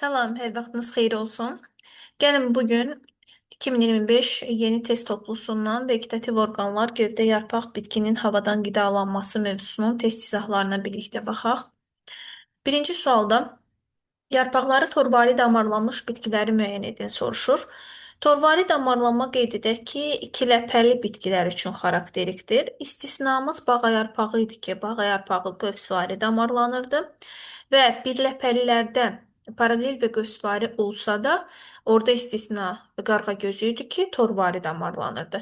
Salam, hər vaxtınız xeyir olsun. Gəlin bugün 2025 yeni test toplusundan vegetativ orqanlar, gövdə, yarpaq, bitkinin havadan qidalanması mövzusunun test izahlarına birlikdə baxaq. Birinci sualda yarpaqları torvari damarlanmış bitkiləri müəyyən edin soruşur. Torvari damarlanma qeyd edək ki, ikiləpəli bitkilər üçün xarakterikdir. İstisnamız bağayarpağı idi ki, bağayarpağı qövsvari damarlanırdı və birləpəlilərdə paralel və qövsvari olsa da, orada istisna qarğa gözü idi ki, torvari damarlanırdı.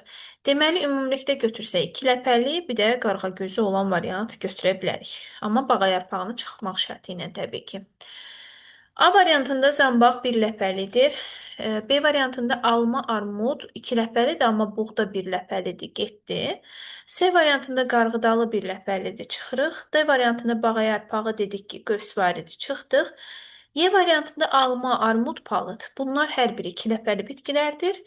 Deməli, ümumilikdə götürsək, ikiləpəli, bir də qarğa gözü olan variant götürə bilərik. Amma bağayarpağını çıxmaq şərti ilə təbii ki. A variantında zambaq bir ləpəlidir. B variantında alma, armud iki ləpəlidir, amma buğda bir ləpəlidir, getdi. C variantında qarğıdalı bir ləpəlidir, çıxırıq. D variantında bağayarpağı dedik ki, qövsvaridir, çıxdıq. Y variantında alma, armud, palıd. Bunlar hər biri iki ləpəli bitkilərdir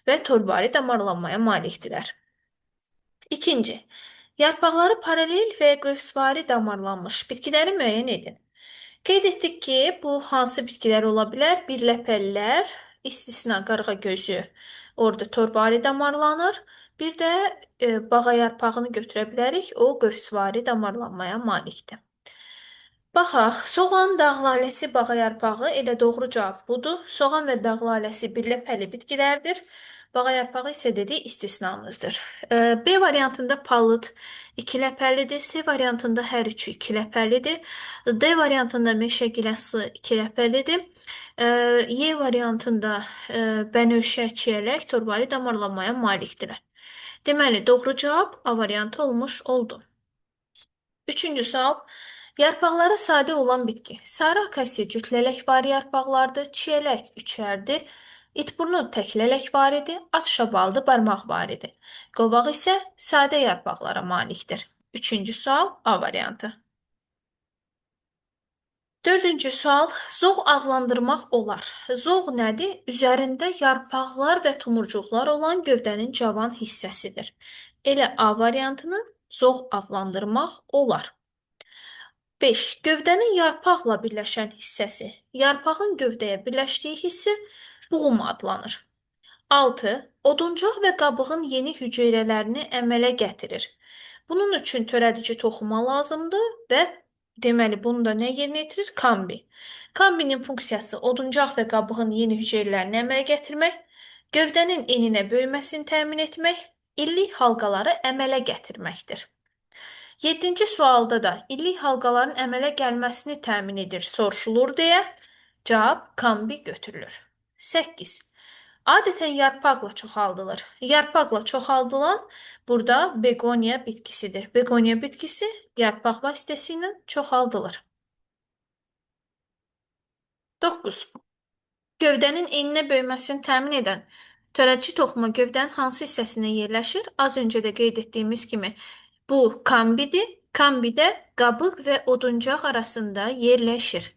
və torvari damarlanmaya malikdirlər. İkinci, yarpaqları paralel və qövsvari damarlanmış bitkiləri müəyyən edin. Qeyd etdik ki, bu hansı bitkilər ola bilər? Birləpəlilər, istisna qarğa gözü, orada torvari damarlanır. Bir də bağayarpağını götürə bilərik, o qövsvari damarlanmaya malikdir. Baxaq, soğan, dağ laləsi, bağayarpağı elə doğru cavab budur. Soğan və dağ laləsi birləpəli bitkilərdir. Bağayarpağı isə dedik istisnamızdır. B variantında palıd ikiləpəlidir. C variantında hər üçü ikiləpəlidir. D variantında meşə giləsi ikiləpəlidir. Y variantında bənövşə, çiyələk, torvari damarlanmaya malikdirlər. Deməli, doğru cavab A variantı olmuş oldu. Üçüncü sual. Yarpaqları sadə olan bitki. Sarı akasiya cütlələkvari yarpaqlardır. Çiyələk üçərdir. İtburnu təklələkvaridir. At şabaldı barmaqvaridir. Qovaq isə sadə yarpaqlara malikdir. Üçüncü sual A variantı. Dördüncü sual. Zoğ adlandırmaq olar. Zoğ nədir? Üzərində yarpaqlar və tumurcuqlar olan gövdənin cavan hissəsidir. Elə A variantını zoğ adlandırmaq olar. 5. Gövdənin yarpaqla birləşən hissəsi. Yarpağın gövdəyə birləşdiyi hissə buğum adlanır. 6. Oduncaq və qabığın yeni hüceyrələrini əmələ gətirir. Bunun üçün törədici toxuma lazımdır və deməli bunu da nə yerinə yetirir? Kambi. Kambinin funksiyası oduncaq və qabığın yeni hüceyrələrini əmələ gətirmək, gövdənin eninə böyüməsini təmin etmək, illik halqaları əmələ gətirməkdir. 7-ci sualda da illik halqaların əmələ gəlməsini təmin edir, soruşulur deyə cavab kambi götürülür. 8. Adətən yarpaqla çoxaldılır. Yarpaqla çoxaldılan burada begonia bitkisidir. Begonia bitkisi yarpaq vasitəsilə çoxaldılır. 9. Gövdənin eninə böyüməsini təmin edən törədici toxuma gövdənin hansı hissəsində yerləşir? Az öncə də qeyd etdiyimiz kimi bu kambidir. Kambidə qabıq və oduncaq arasında yerləşir.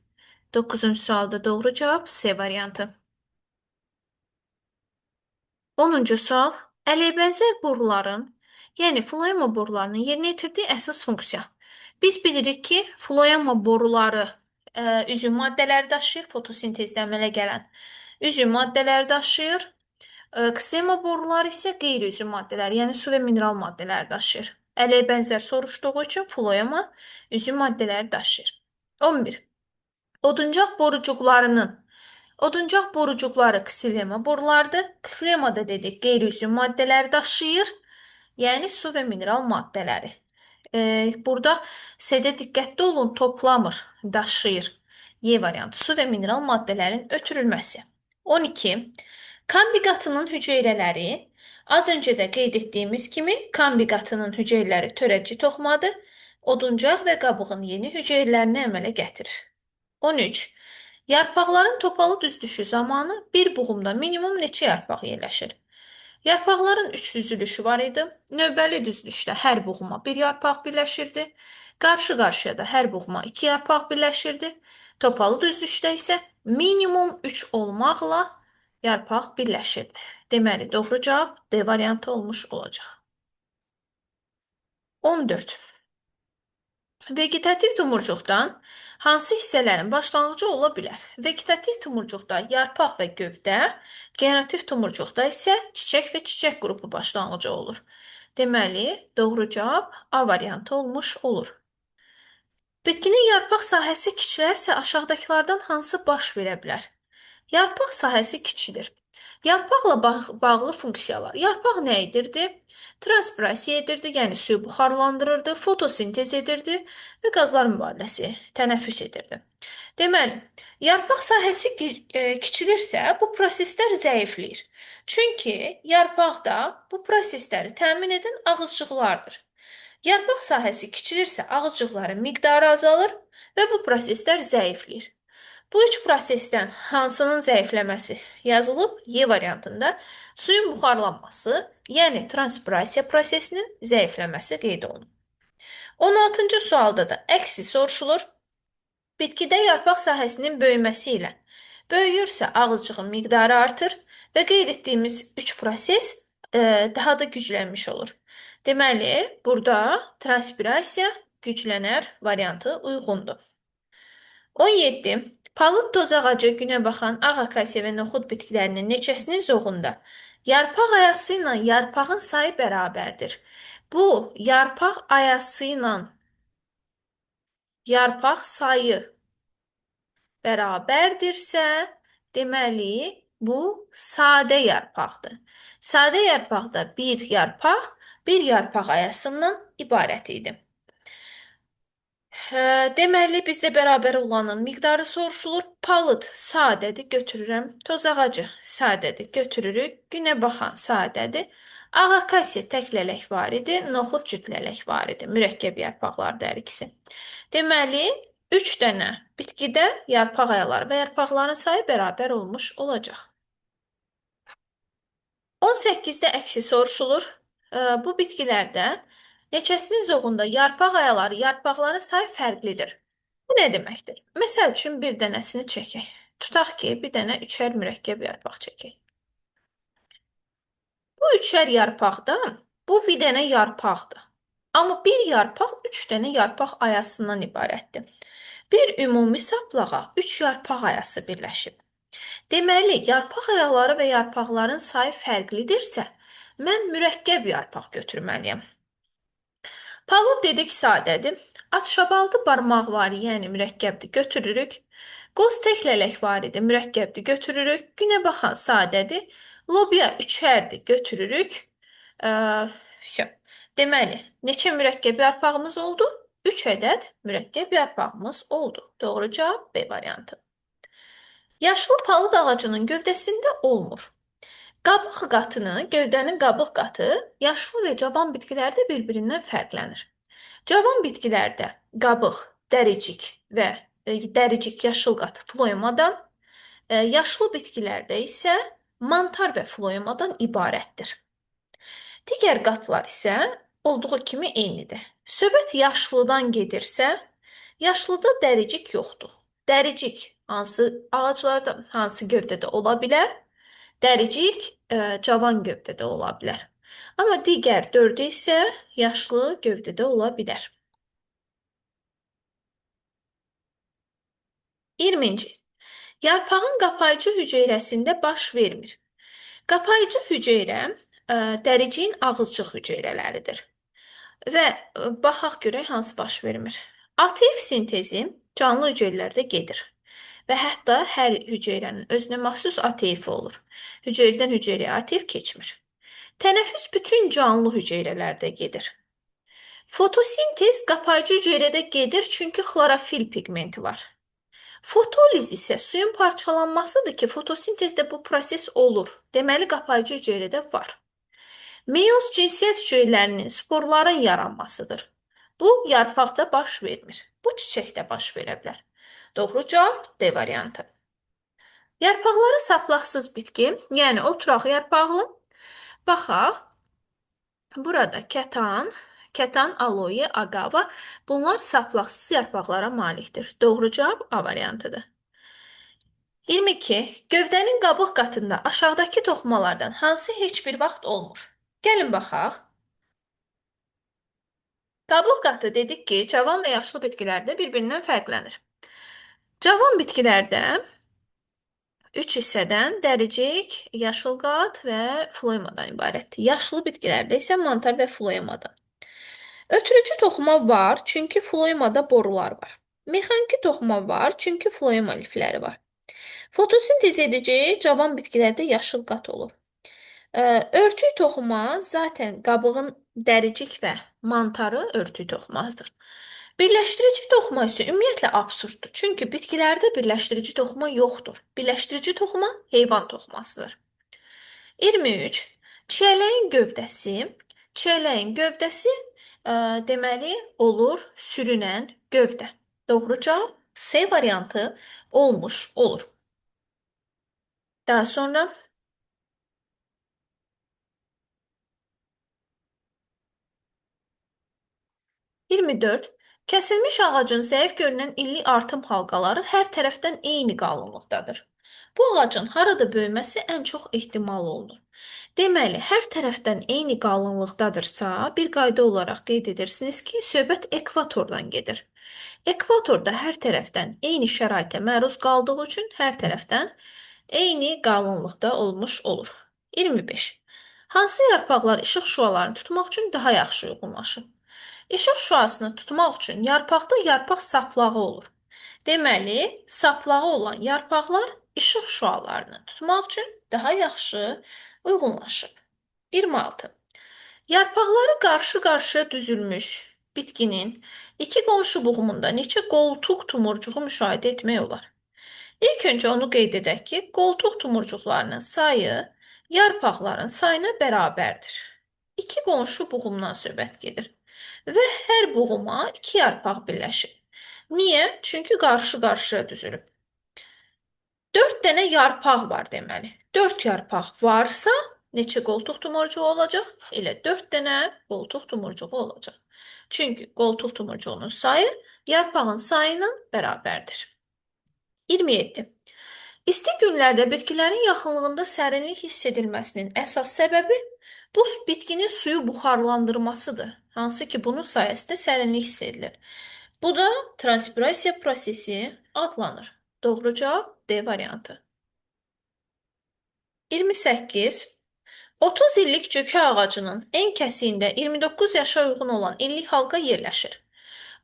9-cu sualda doğru cavab C variantı. 10-cu sual. Əleyhbənzər boruların, yəni floema borularının yerinə yetirdiyi əsas funksiya. Biz bilirik ki, floema boruları üzüm maddələri daşıyır, fotosintezdə əmələ gələn üzüm maddələri daşıyır. Ksema boruları isə qeyri-üzüm maddələr, yəni su və mineral maddələri daşıyır. Əleyhbənzər soruşduğu üçün floema üzüm maddələri daşıyır. 11. Oduncaq borucuqları ksilema borulardır. Ksilemada dedik qeyri-üzüm maddələri daşıyır, yəni su və mineral maddələri. Burada C-də diqqətli olun, toplamır, daşıyır. Y variantı su və mineral maddələrin ötürülməsi. 12. Kambi qatının hüceyrələri, az öncə də qeyd etdiyimiz kimi, kambi qatının hüceyrələri törədici toxumadır, oduncaq və qabığın yeni hüceyrələrini əmələ gətirir. 13. Yarpaqların topalı düzülüşü zamanı bir buğumda minimum neçə yarpaq yerləşir? Yarpaqların 3 düzülüşü var idi. Növbəli düzülüşdə hər buğuma bir yarpaq birləşirdi. Qarşı-qarşıya da hər buğuma 2 yarpaq birləşirdi. Topalı düzülüşdə isə minimum 3 olmaqla yarpaq birləşirdi. Deməli, doğru cavab D variantı olmuş olacaq. 14. Vegetativ tumurcuqdan hansı hissələrin başlanğıcı ola bilər? Vegetativ tumurcuqda yarpaq və gövdə, generativ tumurcuqda isə çiçək və çiçək qrupu başlanğıcı olur. Deməli, doğru cavab A variantı olmuş olur. Bitkinin yarpaq sahəsi kiçilərsə aşağıdakılardan hansı baş verə bilər? Yarpaq sahəsi kiçilir. Yarpaqla bağlı funksiyalar. Yarpaq nə edirdi? Transpirasiya edirdi, yəni suyu buxarlandırırdı, fotosintez edirdi və qazlar mübadiləsi, tənəffüs edirdi. Deməli, yarpaq sahəsi kiçilirsə, bu proseslər zəifləyir. Çünki yarpaqda bu prosesləri təmin edən ağızcıqlardır. Yarpaq sahəsi kiçilirsə, ağızcıqların miqdarı azalır və bu proseslər zəifləyir. Bu üç prosesdən hansının zəifləməsi yazılıb? Y variantında suyun buxarlanması, yəni transpirasiya prosesinin zəifləməsi qeyd olunub. 16-cı sualda da əksi soruşulur. Bitkidə yarpaq sahəsinin böyüməsi ilə böyüyürsə ağızcığın miqdarı artır və qeyd etdiyimiz üç proses daha da güclənmiş olur. Deməli, burada transpirasiya güclənər variantı uyğundur. 17. Palıd toz ağacı, günə baxan ağ akasiya və noxud bitkilərinin neçəsinin zoğunda yarpaq ayası ilə yarpağın sayı bərabərdir. Bu, yarpaq ayası ilə yarpaq sayı bərabərdirsə, deməli, bu sadə yarpaqdır. Sadə yarpaqda bir yarpaq ayasından ibarət idi. Deməli, bizdə bərabər olanın miqdarı soruşulur. Palıd sadədir, götürürəm. Toz ağacı sadədir, götürürük. Günə baxan sadədir. Ağ akasiya tək lələk var idi, noxud cüt lələk var idi. Mürəkkəb yarpaqlar hər ikisi. Deməli, 3 dənə bitkidə yarpaq ayaları və yarpaqların sayı bərabər olmuş olacaq. 18-də əksi soruşulur. Bu bitkilərdə neçəsinin zoğunda yarpaq ayaları, yarpaqların sayı fərqlidir. Bu nə deməkdir? Məsəl üçün bir dənəsini çəkək. Tutaq ki, bir dənə üçər mürəkkəb yarpaq çəkək. Bu üçər yarpaqdan bu bir dənə yarpaqdır. Amma bir yarpaq 3 dənə yarpaq ayasından ibarətdir. Bir ümumi saplağa 3 yarpaq ayası birləşib. Deməli, yarpaq ayaları və yarpaqların sayı fərqlidirsə, mən mürəkkəb yarpaq götürməliyəm. Palıd dedik sadədir. Atşabaldı barmaqvari, yəni mürəkkəbdir, götürürük. Qoz tək lələk var idi, mürəkkəbdir, götürürük. Günə baxan sadədir. Lobya üçərdir, götürürük. Deməli, neçə mürəkkəb yarpağımız oldu? 3 ədəd mürəkkəb yarpağımız oldu. Doğru cavab B variantı. Yaşlı palıd ağacının gövdəsində olmur. Qabıq qatını, gövdənin qabıq qatı yaşlı və cavan bitkilərdə bir-birindən fərqlənir. Cavan bitkilərdə qabıq, dəricik və dəricik yaşıl qatı floemadan, yaşlı bitkilərdə isə mantar və floemadan ibarətdir. Digər qatlar isə olduğu kimi eynidir. Söhbət yaşlıdan gedirsə, yaşlıda dəricik yoxdur. Dəricik hansı ağaclarda, hansı gövdədə ola bilər? Dəricik cavan gövdədə ola bilər. Amma digər dördü isə yaşlı gövdədə ola bilər. 20-ci. Yarpağın qapayıcı hüceyrəsində baş vermir. Qapayıcı hüceyrə dəriciyin ağızcıq hüceyrələridir. Və baxaq görək hansı baş vermir. ATF sintezi canlı hüceyrələrdə gedir. Və hətta hər hüceyrənin özünə məxsus ATF-i olur. Hüceyrədən hüceyrəyə ATF keçmir. Tənəffüs bütün canlı hüceyrələrdə gedir. Fotosintez qapayıcı hüceyrədə gedir, çünki xlorofil pigmenti var. Fotoliz isə suyun parçalanmasıdır ki, fotosintezdə bu proses olur. Deməli, qapayıcı hüceyrədə var. Meyoz cinsiyyət hüceyrələrinin sporların yaranmasıdır. Bu, yarpaqda baş vermir. Bu, çiçəkdə baş verə bilər. Doğru cavab D variantı. Yarpaqları saplaqsız bitki, yəni oturaq yarpaqlı. Baxaq, burada kətan, aloe, agava, bunlar saplaqsız yarpaqlara malikdir. Doğru cavab A variantıdır. 22. Gövdənin qabıq qatında aşağıdakı toxumalardan hansı heç bir vaxt olmur? Gəlin baxaq. 22. Gövdənin qabıq qatında aşağıdakı toxumalardan hansı heç bir vaxt olmur? A. Gövdənin qabıq qatında aşağıdakı toxumalardan hansı heç bir vaxt olmur? Gəlin baxaq. 23. Gövdənin qabıq qatında aşağıdakı toxumalardan hansı heç bir vaxt olmur? Qabıq qatı dedik ki, cavan və yaşlı bitkilərdə bir-birindən fərqlənir. Cavan bitkilərdə üç hissədən dəricik, yaşıl qat və floemadan ibarətdir. Yaşlı bitkilərdə isə mantar və floemadan. Ötürücü toxuma var, çünki floemada borular var. Mexaniki toxuma var, çünki floema lifləri var. Fotosintez edici cavan bitkilərdə yaşıl qat olur. Örtük toxuma zaten qabığın dəricik və mantarı örtük toxumasıdır. Birləşdirici toxuma isə ümumiyyətlə absurddur. Çünki bitkilərdə birləşdirici toxuma yoxdur. Birləşdirici toxuma heyvan toxumasıdır. 23. Çiyələyin gövdəsi deməli olur sürünən gövdə. Doğru cavab C variantı olmuş olur. Daha sonra 24. Kəsilmiş ağacın zəif görünən illik artım halqaları hər tərəfdən eyni qalınlıqdadır. Bu ağacın harada böyüməsi ən çox ehtimal olunur. Deməli, hər tərəfdən eyni qalınlıqdadırsa, bir qayda olaraq qeyd edirsiniz ki, söhbət ekvatordan gedir. Ekvatorda hər tərəfdən eyni şəraitə məruz qaldığı üçün hər tərəfdən eyni qalınlıqda olmuş olur. 25. Hansı yarpaqlar işıq şüalarını tutmaq üçün daha yaxşı uyğunlaşır? İşıq şüasını tutmaq üçün yarpaqda yarpaq saplağı olur. Deməli, saplağı olan yarpaqlar işıq şüalarını tutmaq üçün daha yaxşı uyğunlaşır. 26. Yarpaqları qarşı-qarşıya düzülmüş bitkinin iki qonşu buğumunda neçə qoltuq tumurcuğu müşahidə etmək olar? İlk öncə onu qeyd edək ki, qoltuq tumurcuqlarının sayı yarpaqların sayına bərabərdir. İki qonşu buğumdan söhbət gedir və hər buğuma iki yarpaq birləşir. Niyə? Çünki qarşı-qarşıya düzülüb. 4 dənə yarpaq var deməli. 4 yarpaq varsa neçə qoltuq tumurcuğu olacaq? Elə 4 dənə qoltuq tumurcuğu olacaq. Çünki qoltuq tumurcuğunun sayı yarpağın sayına bərabərdir. 27. İsti günlərdə bitkilərin yaxınlığında sərinlik hiss edilməsinin əsas səbəbi bu bitkinin suyu buxarlandırmasıdır. Hansı ki, bunun sayəsində sərinlik hiss edilir. Bu da transpirasiya prosesi adlanır. Doğru cavab D variantı. 28. 30 illik cökə ağacının ən kəsiyində 29 yaşa uyğun olan illik halqa yerləşir.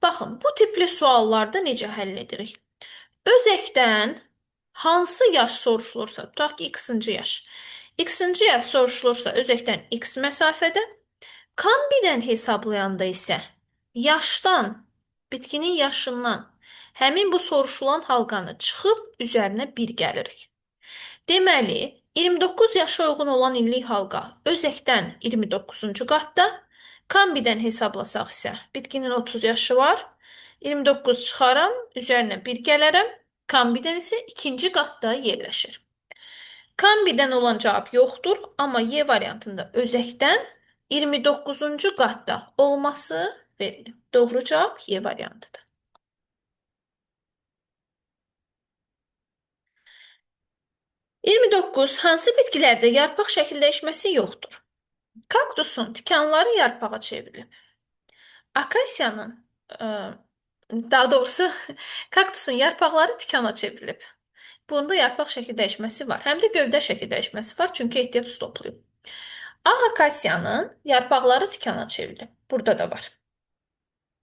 Baxın, bu tipli suallarda necə həll edirik? Özəkdən hansı yaş soruşulursa, tutaq ki, x-cı yaş. X-cı yaş soruşulursa özəkdən x məsafədə, kombidən hesablayanda isə yaşdan, bitkinin yaşından həmin bu soruşulan halqanı çıxıb üzərinə 1 gəlirik. Deməli, 29 yaşa uyğun olan illik halqa özəkdən 29-cu qatda, kombidən hesablasaq isə bitkinin 30 yaşı var. 29 çıxaram, üzərinə 1 gələrəm. Kombidən isə ikinci qatda yerləşir. Kombidən olan cavab yoxdur, amma Y variantında özəkdən 29-cu qatda olması verilir. Doğru cavab Y variantıdır. 29. Hansı bitkilərdə yarpaq şəkil dəyişməsi yoxdur? Kaktusun tikanları yarpağa çevrilib. Akasiyanın, daha doğrusu kaktusun yarpaqları tikana çevrilib. Bunda yarpaq şəkil dəyişməsi var. Həm də gövdə şəkil dəyişməsi var, çünki ehtiyat su toplayıb. Ağ akasiyanın yarpaqları tikana çevrilib. Burada da var.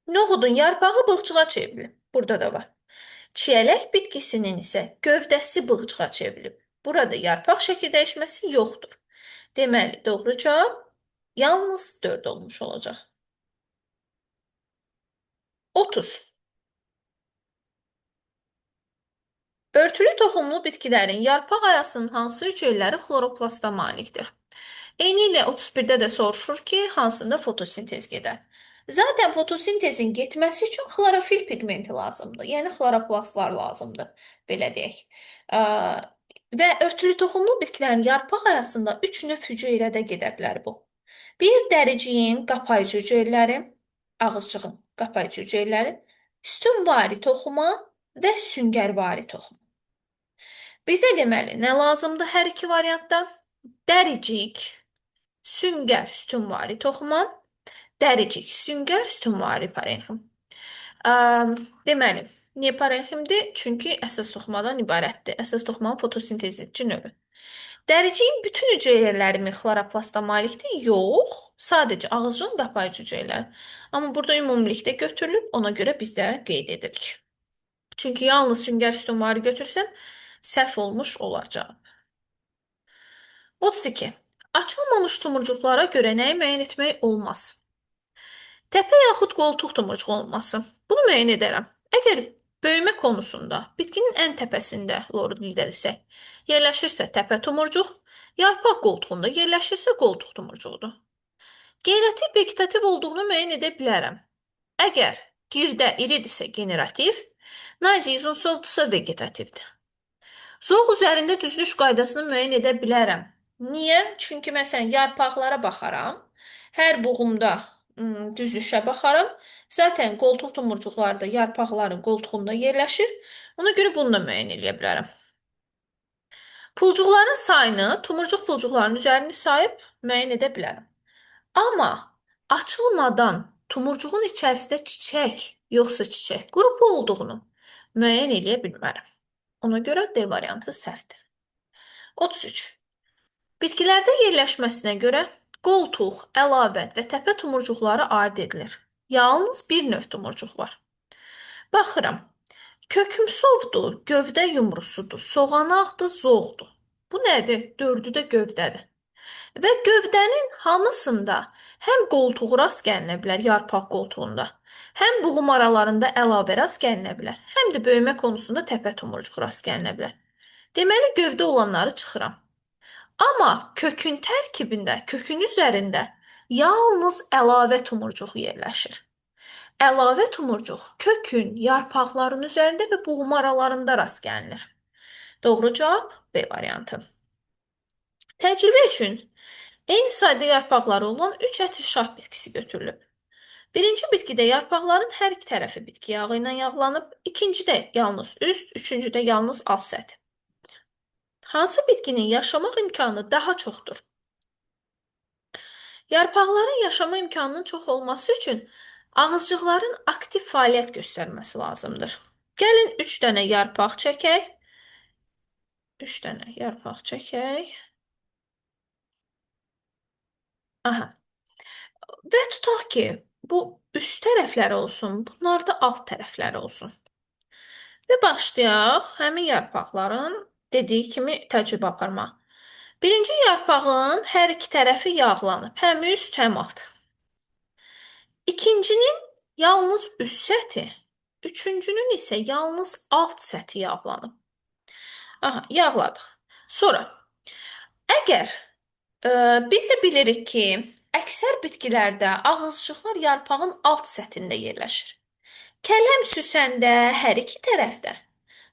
Noxudun yarpağı bığcığa çevrilib. Burada da var. Çiyələk bitkisinin isə gövdəsi bığcığa çevrilib. Burada yarpaq şəkil dəyişməsi yoxdur. Deməli, doğru cavab yalnız 4 olmuş olacaq. 30. Örtülü toxumlu bitkilərin yarpaq ayasının hansı hüceyrələri xloroplasta malikdir? Eynilə 31-də də soruşur ki, hansında fotosintez gedər. Zaten fotosintezin getməsi üçün xlorofil pigmenti lazımdır. Yəni xloroplastlar lazımdır, belə deyək. Və örtülü toxumlu bitkilərin yarpaq ayasında 3 növ hüceyrədə gedə bilər bu. Bir, dəriciyin qapayıcı hüceyrələri, ağızcığın qapayıcı hüceyrələri, sütunvari toxuma və süngərvari toxum. Bizə deməli, nə lazımdır hər iki variantda? Dəricik, süngər, sütunvari toxuma, Dəricik, süngər, sütunvari parenxim. Am, Deməli, niyə parenximdir? Çünki əsas toxumadan ibarətdir. Əsas toxumanın fotosintez edici növü. Dəriciyin bütün hüceyrələri mi xloroplasta malikdir? Yox, sadəcə ağızcığın qapayıcı hüceyrələri. Amma burada ümumilikdə götürülüb, ona görə biz də qeyd edirik. Çünki yalnız süngər sütunvari götürsəm, səhv olmuş olacaq. 32. Açılmamış tumurcuqlara görə nəyi müəyyən etmək olmaz? Təpə yaxud qoltuq tumurcuğu olması. Bunu müəyyən edərəm. Əgər böyümə konusunda bitkinin ən təpəsində loridildirsə, yerləşirsə təpə tumurcuq, yarpaq qoltuğunda yerləşirsə qoltuq tumurcuğudur. Generativ vegetativ olduğunu müəyyən edə bilərəm. Əgər girdə iridirsə generativ, nazik uzunsovdursa vegetativdir. Zoğ üzərində düzülüş qaydasını müəyyən edə bilərəm. Niyə? Çünki məsələn yarpaqlara baxaram. Hər buğumda düzülüşə baxaram. Zaten qoltuq tumurcuqları da yarpaqların qoltuğunda yerləşir. Ona görə bunu da müəyyən edə bilərəm. Pulcuqların sayını tumurcuq pulcuqlarının üzərini sayıb müəyyən edə bilərəm. Amma açılmadan tumurcuğun içərisində çiçək yoxsa çiçək qrupu olduğunu müəyyən edə bilmərəm. Ona görə D variantı səhvdir. 33. Bitkilərdə yerləşməsinə görə qoltuq, əlavət və təpə tumurcuqları ayırd edilir. Yalnız bir növ tumurcuq var. Baxıram. Kökümsovdur, gövdə yumrusudur, soğanaqdır, zoğdur. Bu nədir? Dördü də gövdədir. Və gövdənin hamısında həm qoltuğu rast gəlinə bilər, yarpaq qoltuğunda, həm buğum aralarında əlavə rast gəlinə bilər, həm də böyümə konusunda təpə tumurcuq rast gəlinə bilər. Deməli, gövdə olanları çıxıram. Amma kökün tərkibində, kökün üzərində yalnız əlavə tumurcuq yerləşir. Əlavə tumurcuq kökün, yarpaqların üzərində və buğum aralarında rast gəlinir. Doğru cavab B variantı. Təcrübə üçün eyni sayda yarpaqları olan 3 ətir şah bitkisi götürülüb. Birinci bitkidə yarpaqların hər iki tərəfi bitki yağı ilə yağlanıb, ikincidə yalnız üst, üçüncüdə yalnız alt səthi. Hansı bitkinin yaşamaq imkanı daha çoxdur? Yarpaqların yaşama imkanının çox olması üçün ağızcıqların aktiv fəaliyyət göstərməsi lazımdır. Gəlin 3 dənə yarpaq çəkək. 3 dənə yarpaq çəkək. Aha. Və tutaq ki, bu üst tərəfləri olsun, bunlar da alt tərəfləri olsun. Və başlayaq həmin yarpaqların dediyi kimi təcrübə aparmaq. Birinci yarpağın hər iki tərəfi yağlanıb, həm üst, həm alt. İkincinin yalnız üst səthi, üçüncünün isə yalnız alt səthi yağlanıb. Aha, yağladıq. Sonra, əgər biz də bilirik ki, əksər bitkilərdə ağızcıqlar yarpağın alt səthində yerləşir. Kələm süsəndə hər iki tərəfdə,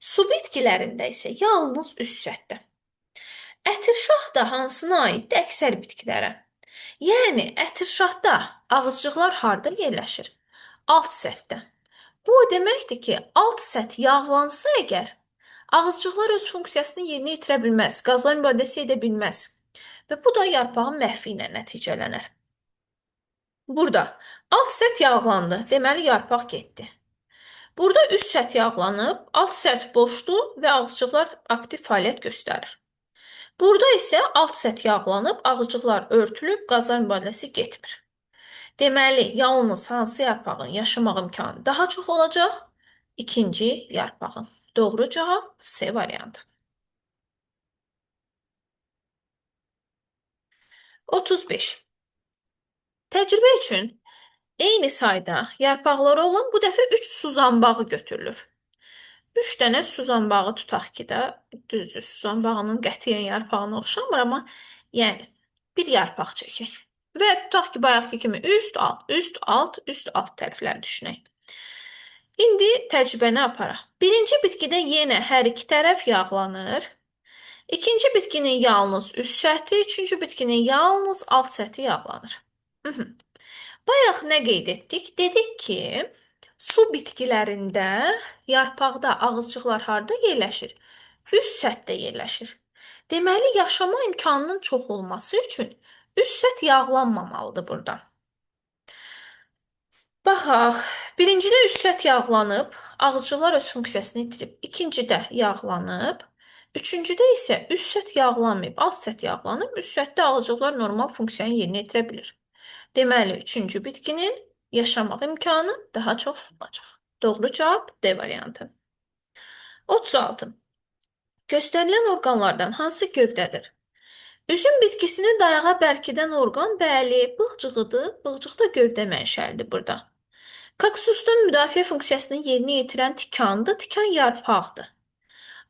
su bitkilərində isə yalnız üst səthdə. Ətirşah da hansına aiddir? Əksər bitkilərə. Yəni, ətirşahda ağızcıqlar harda yerləşir? Alt səthdə. Bu o deməkdir ki, alt səth yağlansa əgər, ağızcıqlar öz funksiyasını yerinə yetirə bilməz, qazlar mübadiləsi edə bilməz. Və bu da yarpağın məhvi ilə nəticələnər. Burada alt səth yağlandı, deməli yarpaq getdi. Burada üst səth yağlanıb, alt səth boşdur və ağızcıqlar aktiv fəaliyyət göstərir. Burada isə alt səth yağlanıb, ağızcıqlar örtülüb, qazlar mübadiləsi getmir. Deməli, yalnız hansı yarpağın yaşamaq imkanı daha çox olacaq? İkinci yarpağın. Doğru cavab C variantı. 35. Təcrübə üçün eyni sayda yarpaqları olan bu dəfə 3 suzanbağı götürülür. 3 dənə suzanbağı tutaq ki də, düzdür, suzanbağının qətiyyən yarpağına oxşamır, amma yəni bir yarpaq çəkək. Və tutaq ki, bayaqki kimi üst, alt, üst, alt, üst, alt tərəfləri düşünək. İndi təcrübəni aparaq. Birinci bitkidə yenə hər iki tərəf yağlanır. İkinci bitkinin yalnız üst səthi, üçüncü bitkinin yalnız alt səthi yağlanır. Bayaq nə qeyd etdik? Dedik ki, su bitkilərində yarpaqda ağızcıqlar harda yerləşir? Üst səthdə yerləşir. Deməli, yaşama imkanının çox olması üçün üst səth yağlanmamalıdır burada. Baxaq. Birincidə üst səth yağlanıb, ağcılar öz funksiyasını itirib. İkincidə yağlanıb. Üçüncüdə isə üst səth yağlanmayıb, alt səth yağlanıb. Üst səthdə ağcıqlar normal funksiyanı yerinə yetirə bilir. Deməli, üçüncü bitkinin yaşamaq imkanı daha çox olacaq. Doğru cavab D variantı. 36. Göstərilən orqanlardan hansı gövdədir? Üzüm bitkisini dayağa bərkidən orqan, bəli, bığcığıdır. Bığcıq da gövdə mənşəlidir burada. Kaktusda müdafiə funksiyasını yerinə yetirən tikandır. Tikan yarpaqdır.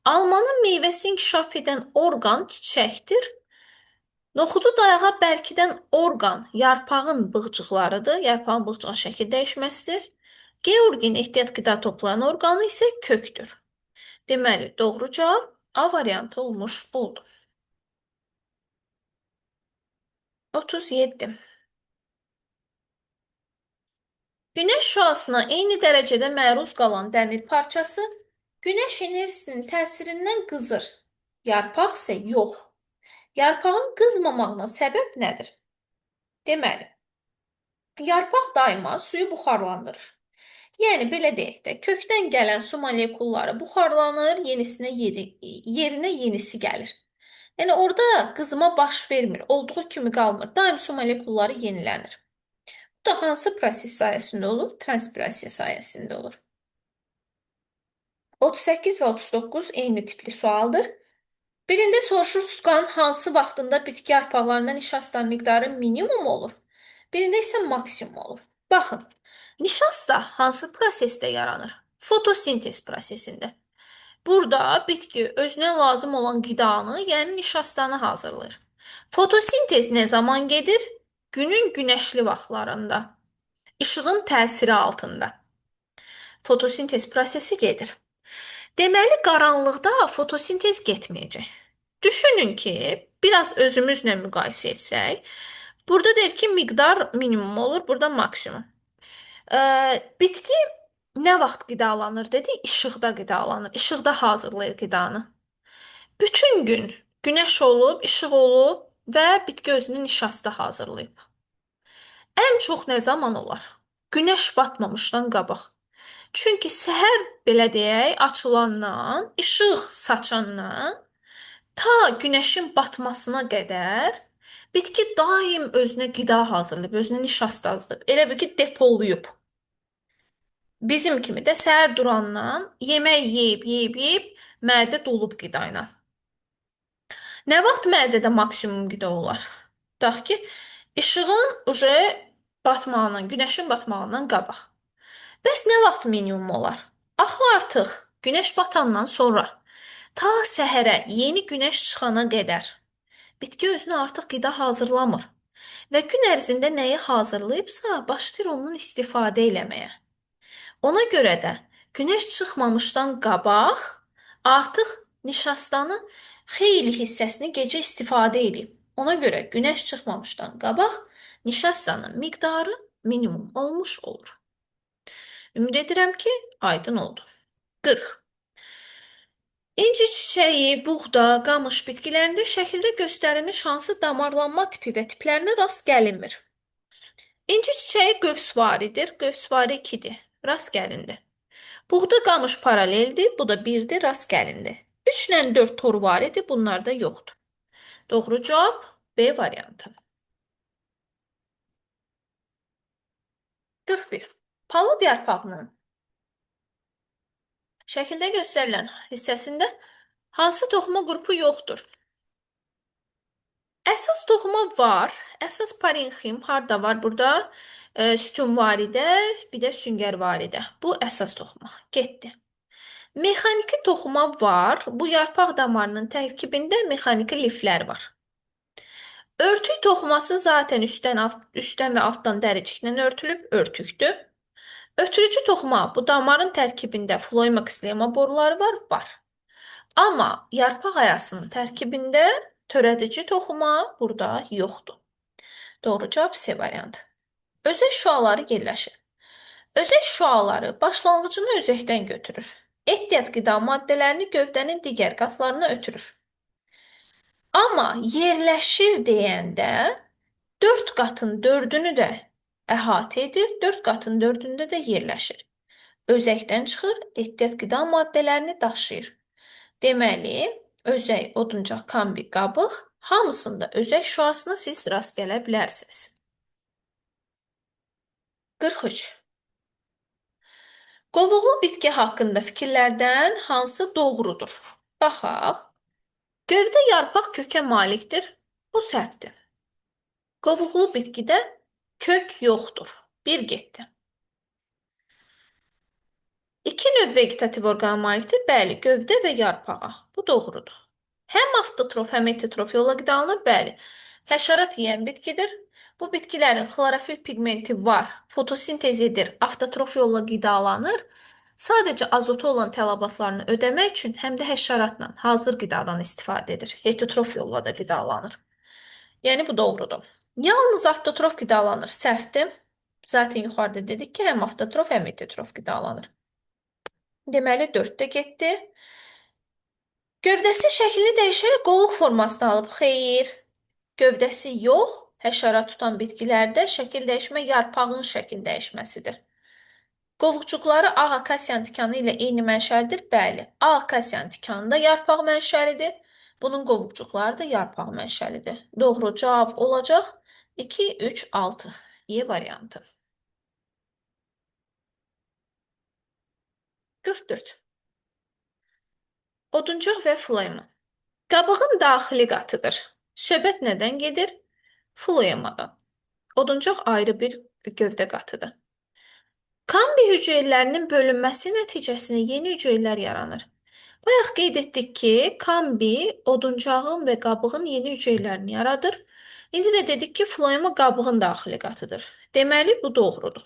Almanın meyvəsi inkişaf edən orqan çiçəkdir. Noxudu dayağa bərkidən orqan yarpağın bığcıqlarıdır. Yarpağın bığcığa şəkil dəyişməsidir. Georgin ehtiyat qida toplayan orqanı isə kökdür. Deməli, doğru cavab A variantı olmuş oldu. 37. Günəş şüasına eyni dərəcədə məruz qalan dəmir parçası günəş enerjisinin təsirindən qızır. Yarpaq isə yox. Yarpağın qızmamağına səbəb nədir? Deməli, yarpaq daima suyu buxarlandırır. Yəni belə deyək də, kökdən gələn su molekulları buxarlanır, yerinə yenisi gəlir. Yəni orada qızma baş vermir, olduğu kimi qalmır. Daim su molekulları yenilənir. Bu da hansı proses sayəsində olur? Transpirasiya sayəsində olur. 38 və 39 eyni tipli sualdır. Birində soruşur tutqanın hansı vaxtında bitki yarpaqlarında nişasta miqdarı minimum olur? Birində isə maksimum olur. Baxın, nişasta hansı prosesdə yaranır? Fotosintez prosesində. Burada bitki özünə lazım olan qidanı, yəni nişastanı hazırlayır. Fotosintez nə zaman gedir? Günün günəşli vaxtlarında, işığın təsiri altında. Fotosintez prosesi gedir. Deməli, qaranlıqda fotosintez getməyəcək. Düşünün ki, biraz özümüzlə müqayisə etsək, burada deyir ki, miqdar minimum olur, burada maksimum. Bitki nə vaxt qidalanır dedi? İşıqda qidalanır. İşıqda hazırlayır qidanı. Bütün gün günəş olub, işıq olub və bitki özünü nişasta hazırlayıb. Ən çox nə zaman olar? Günəş batmamışdan qabaq. Çünki səhər belə deyək, açılandan, işıq saçandan ta günəşin batmasına qədər bitki daim özünə qida hazırlayıb, özünə nişasta hazırlayıb. Elə bil ki, depolayıb. Bizim kimi də səhər durandan yemək yeyib, mədə dolub qida ilə. Nə vaxt mədədə maksimum qida olar? Tutaq ki, işığın batmağından, günəşin batmağından qabaq. Bəs nə vaxt minimum olar? Axı artıq günəş batandan sonra ta səhərə yeni günəş çıxana qədər bitki özünə artıq qida hazırlamır və gün ərzində nəyi hazırlayıbsa, başlayır ondan istifadə eləməyə. Ona görə də günəş çıxmamışdan qabaq artıq nişastanı xeyli hissəsini gecə istifadə edib. Ona görə günəş çıxmamışdan qabaq nişastanın miqdarı minimum olmuş olur. Ümid edirəm ki, aydın oldu. 40. İnci çiçəyi, buğda, qamış bitkilərində şəkildə göstərilmiş hansı damarlanma tipi və tiplərinə rast gəlinmir? İnci çiçəyi qövsvaridir. Qövsvari 2-dir. Rast gəlindi. Buğda qamış paraleldir. Bu da 1-dir. Rast gəlindi. 3 ilə 4 torvaridir. Bunlar da yoxdur. Doğru cavab B variantı. 41. Palıd yarpağının şəkildə göstərilən hissəsində hansı toxuma qrupu yoxdur? Əsas toxuma var. Əsas parenxim harda var? Burada sütunvaridə, bir də süngərvaridə. Bu əsas toxuma. Getdi. Mexaniki toxuma var. Bu yarpaq damarının tərkibində mexaniki liflər var. Örtük toxuması zaten üstdən və altdan dəriciklə örtülüb, örtükdür. Ötürücü toxuma bu damarın tərkibində floema xilema boruları var. Amma yarpaq ayasının tərkibində törədici toxuma burada yoxdur. Doğru cavab C variantı. Özək şüaları yerləşir. Özək şüaları başlanğıcını özəkdən götürür. Ehtiyat qida maddələrini gövdənin digər qatlarına ötürür. Amma yerləşir deyəndə 4 qatın 4-ünü də əhatə edir, 4 qatın 4-ündə də yerləşir. Özəkdən çıxır, ehtiyat qida maddələrini daşıyır. Deməli, özək, oduncaq, kombi, qabıq hamısında özək şüasına siz rast gələ bilərsiniz. 43. Qovuqlu bitki haqqında fikirlərdən hansı doğrudur? Baxaq. Gövdə yarpaq kökə malikdir. Bu səhvdir. Qovuqlu bitkidə kök yoxdur. Bir getdi. İki növ vegetativ orqana malikdir. Bəli, gövdə və yarpağa. Bu doğrudur. Həm avtotrof, həm heterotrof yolla qidalanır. Bəli. Həşərat yeyən bitkidir. Bu bitkilərin xlorofil pigmenti var. Fotosintez edir. Avtotrof yolla qidalanır. Sadəcə azotu olan tələbatlarını ödəmək üçün həm də həşəratla hazır qidadan istifadə edir. Heterotrof yolla da qidalanır. Yəni bu doğrudur. Yalnız avtotrof qidalanır. Səhvdir. Zaten yuxarıda dedik ki, həm avtotrof, həm heterotrof qidalanır. Deməli 4-də getdi. Gövdəsi şəklini dəyişərək qovuq formasını alıb. Xeyr. Gövdəsi yox, həşərat tutan bitkilərdə şəkil dəyişmə yarpağın şəkil dəyişməsidir. Qovuqcuqları ağ akasiyan tikanı ilə eyni mənşəlidir. Bəli, ağ akasiyan tikanı da yarpaq mənşəlidir. Bunun qovuqcuqları da yarpaq mənşəlidir. Doğru cavab olacaq 2, 3, 6. Y variantı. 44. Oduncaq və flayma. Qabığın daxili qatıdır. Söhbət nədən gedir? Flaymadan. Oduncaq ayrı bir gövdə qatıdır. Kambi hüceyrələrinin bölünməsi nəticəsində yeni hüceyrələr yaranır. Bayaq qeyd etdik ki, kambi oduncağın və qabığın yeni hüceyrələrini yaradır. İndi də dedik ki, flayma qabığın daxili qatıdır. Deməli, bu doğrudur.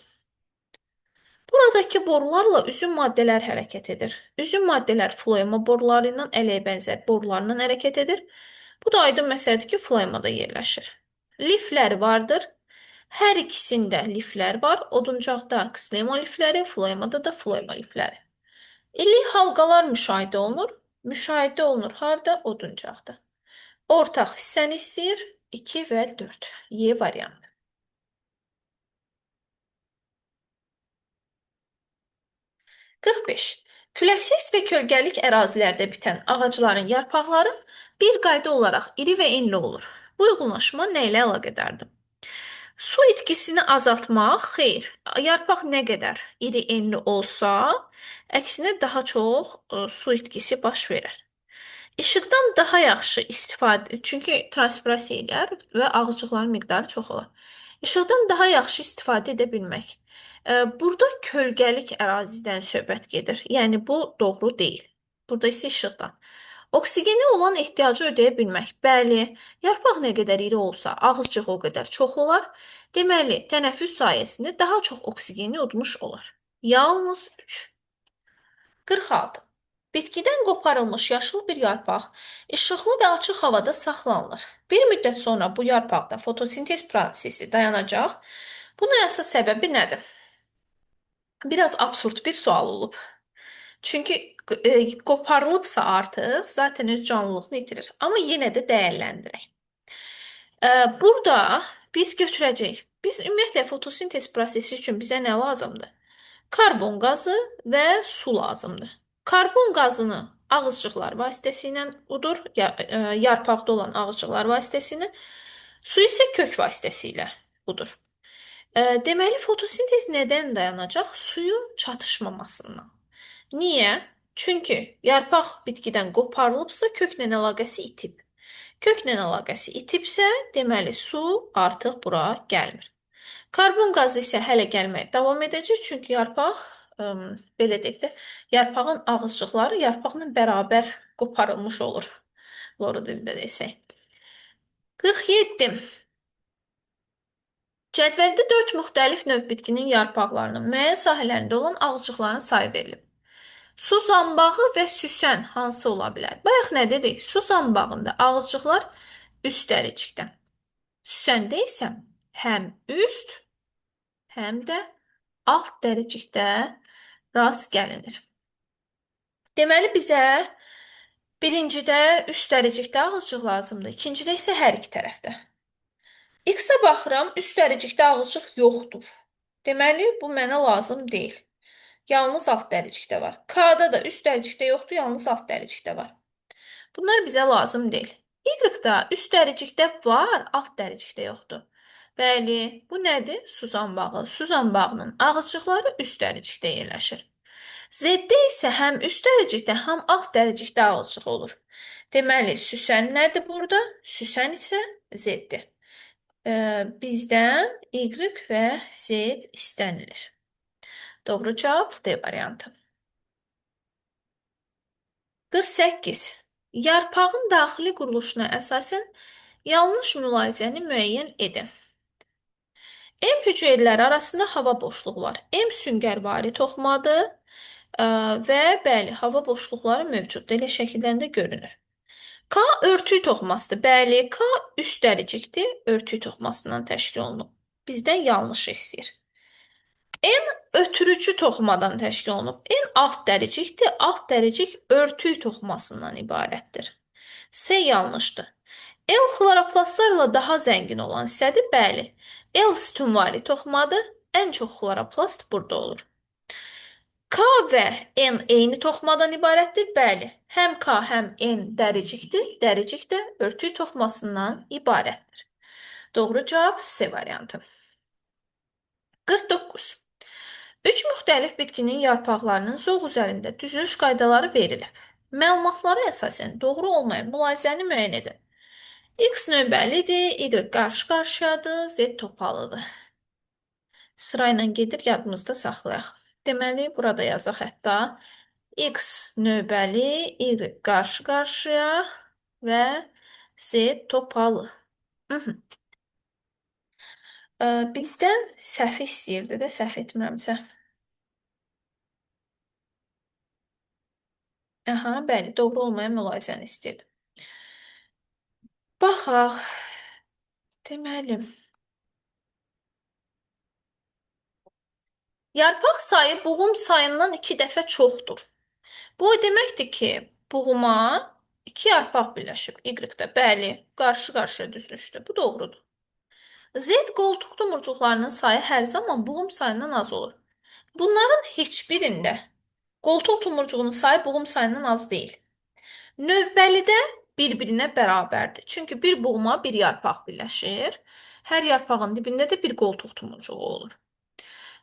Buradakı borularla üzüm maddələr hərəkət edir. Üzüm maddələr flayma boruları ilə əleyhbənzər borularla hərəkət edir. Bu da aydın məsələdir ki, flaymada yerləşir. Liflər vardır. Hər ikisində liflər var. Oduncaqda kslema lifləri, flaymada da flayma lifləri. İllik halqalar müşahidə olunur. Müşahidə olunur harda? Oduncaqda. Ortaq hissəni istəyir 2 və 4. Y variantı. 45. Küləksiz və kölgəlik ərazilərdə bitən ağacların yarpaqları bir qayda olaraq iri və enli olur. Bu uyğunlaşma nə ilə əlaqədardır? Su itkisini azaltmaq, xeyr. Yarpaq nə qədər iri enli olsa, əksinə daha çox su itkisi baş verər. İşıqdan daha yaxşı istifadə, çünki transpirasiya edər və ağacıqların miqdarı çox olar. İşıqdan daha yaxşı istifadə edə bilmək. Burada kölgəlik ərazidən söhbət gedir. Yəni bu doğru deyil. Burada isə işıqdan. Oksigeni olan ehtiyacı ödəyə bilmək. Bəli, yarpaq nə qədər iri olsa, ağızcıq o qədər çox olar. Deməli, tənəffüs sayəsində daha çox oksigeni udmuş olar. Yalnız 3. 46. Bitkidən qoparılmış yaşıl bir yarpaq işıqlı və açıq havada saxlanılır. Bir müddət sonra bu yarpaqda fotosintez prosesi dayanacaq. Bunun əsas səbəbi nədir? Biraz absurd bir sual olub. Çünki qoparılıbsa artıq zaten öz canlılığını itirir. Amma yenə də dəyərləndirək. Burada biz götürəcəyik. Biz ümumiyyətlə fotosintez prosesi üçün bizə nə lazımdır? Karbon qazı və su lazımdır. Karbon qazını ağızcıqlar vasitəsilə udur, yarpaqda olan ağızcıqlar vasitəsilə, su isə kök vasitəsilə udur. Deməli, fotosintez nədən dayanacaq? Suyun çatışmamasından. Niyə? Çünki yarpaq bitkidən qoparılıbsa, köklə əlaqəsi itib. Köklə əlaqəsi itibsə, deməli, su artıq bura gəlmir. Karbon qazı isə hələ gəlməyə davam edəcək, çünki yarpaq, belə deyək də, yarpağın ağızcıqları yarpaqla bərabər qoparılmış olur. Loro dilində desək. 47. Cədvəldə 4 müxtəlif növ bitkinin yarpaqlarının müəyyən sahələrində olan ağızcıqların sayı verilib. Su zambağı və süsən hansı ola bilər? Bayaq nə dedik? Su zambağında ağızcıqlar üst dəricikdə. Süsəndə isə həm üst, həm də alt dəricikdə rast gəlinir. Deməli, bizə birincidə üst dəricikdə ağızcıq lazımdır, ikincidə isə hər iki tərəfdə. X-ə baxıram, üst dəricikdə ağızcıq yoxdur. Deməli, bu mənə lazım deyil. Yalnız alt dəricikdə var. K-da da üst dəricikdə yoxdur, yalnız alt dəricikdə var. Bunlar bizə lazım deyil. Y-da üst dəricikdə var, alt dəricikdə yoxdur. Bəli, bu nədir? Suzan bağı. Suzan bağının ağızcıqları üst dəricikdə yerləşir. Z-də isə həm üst dəricikdə, həm alt dəricikdə ağızcıq olur. Deməli, süsən nədir burada? Süsən isə Z-dir. Bizdən Y və Z istənilir. Doğru cavab D variantı. 48. Yarpağın daxili quruluşuna əsasən yanlış mülahizəni müəyyən edin. M hüceyrələri arasında hava boşluğu var. M süngərvari toxumadır və bəli, hava boşluqları mövcuddur. Elə şəkillərində görünür. K örtük toxumasıdır. Bəli, K üst dəricikdir, örtük toxumasından təşkil olunub. Bizdən yanlış istəyir. N ötürücü toxumadan təşkil olunub. N alt dəricikdir, alt dəricik örtük toxumasından ibarətdir. S yanlışdır. L xloroplastlarla daha zəngin olan hissədir, bəli. L sütunvari toxumadır, ən çox xloroplast burada olur. K və N eyni toxumadan ibarətdir, bəli. Həm K, həm N dəricikdir, dəricik də örtük toxumasından ibarətdir. Doğru cavab C variantı. 49. Üç müxtəlif bitkinin yarpaqlarının zoğ üzərində düzülüş qaydaları verilib. Məlumatlara əsasən doğru olmayan mülahizəni müəyyən edin. X növbəlidir, Y qarşı-qarşıyadır, Z topalıdır. Sırayla gedir, yadımızda saxlayaq. Deməli, burada yazaq hətta X növbəli, Y qarşı-qarşıya və Z topalı. Bizdən səhv istəyirdi də, səhv etmirəmsə. Aha, bəli, doğru olmayan mülahizəni istəyirdi. Baxaq. Deməli, yarpaq sayı buğum sayından 2 dəfə çoxdur. Bu o deməkdir ki, buğuma 2 yarpaq birləşib. Y-də, bəli, qarşı-qarşıya düzülüşdür. Bu doğrudur. Z qoltuq tomurcuqlarının sayı hər zaman buğum sayından az olur. Bunların heç birində qoltuq tomurcuğunun sayı buğum sayından az deyil. Növbəlidə bir-birinə bərabərdir. Çünki bir buğuma bir yarpaq birləşir. Hər yarpağın dibində də bir qoltuq tomurcuğu olur.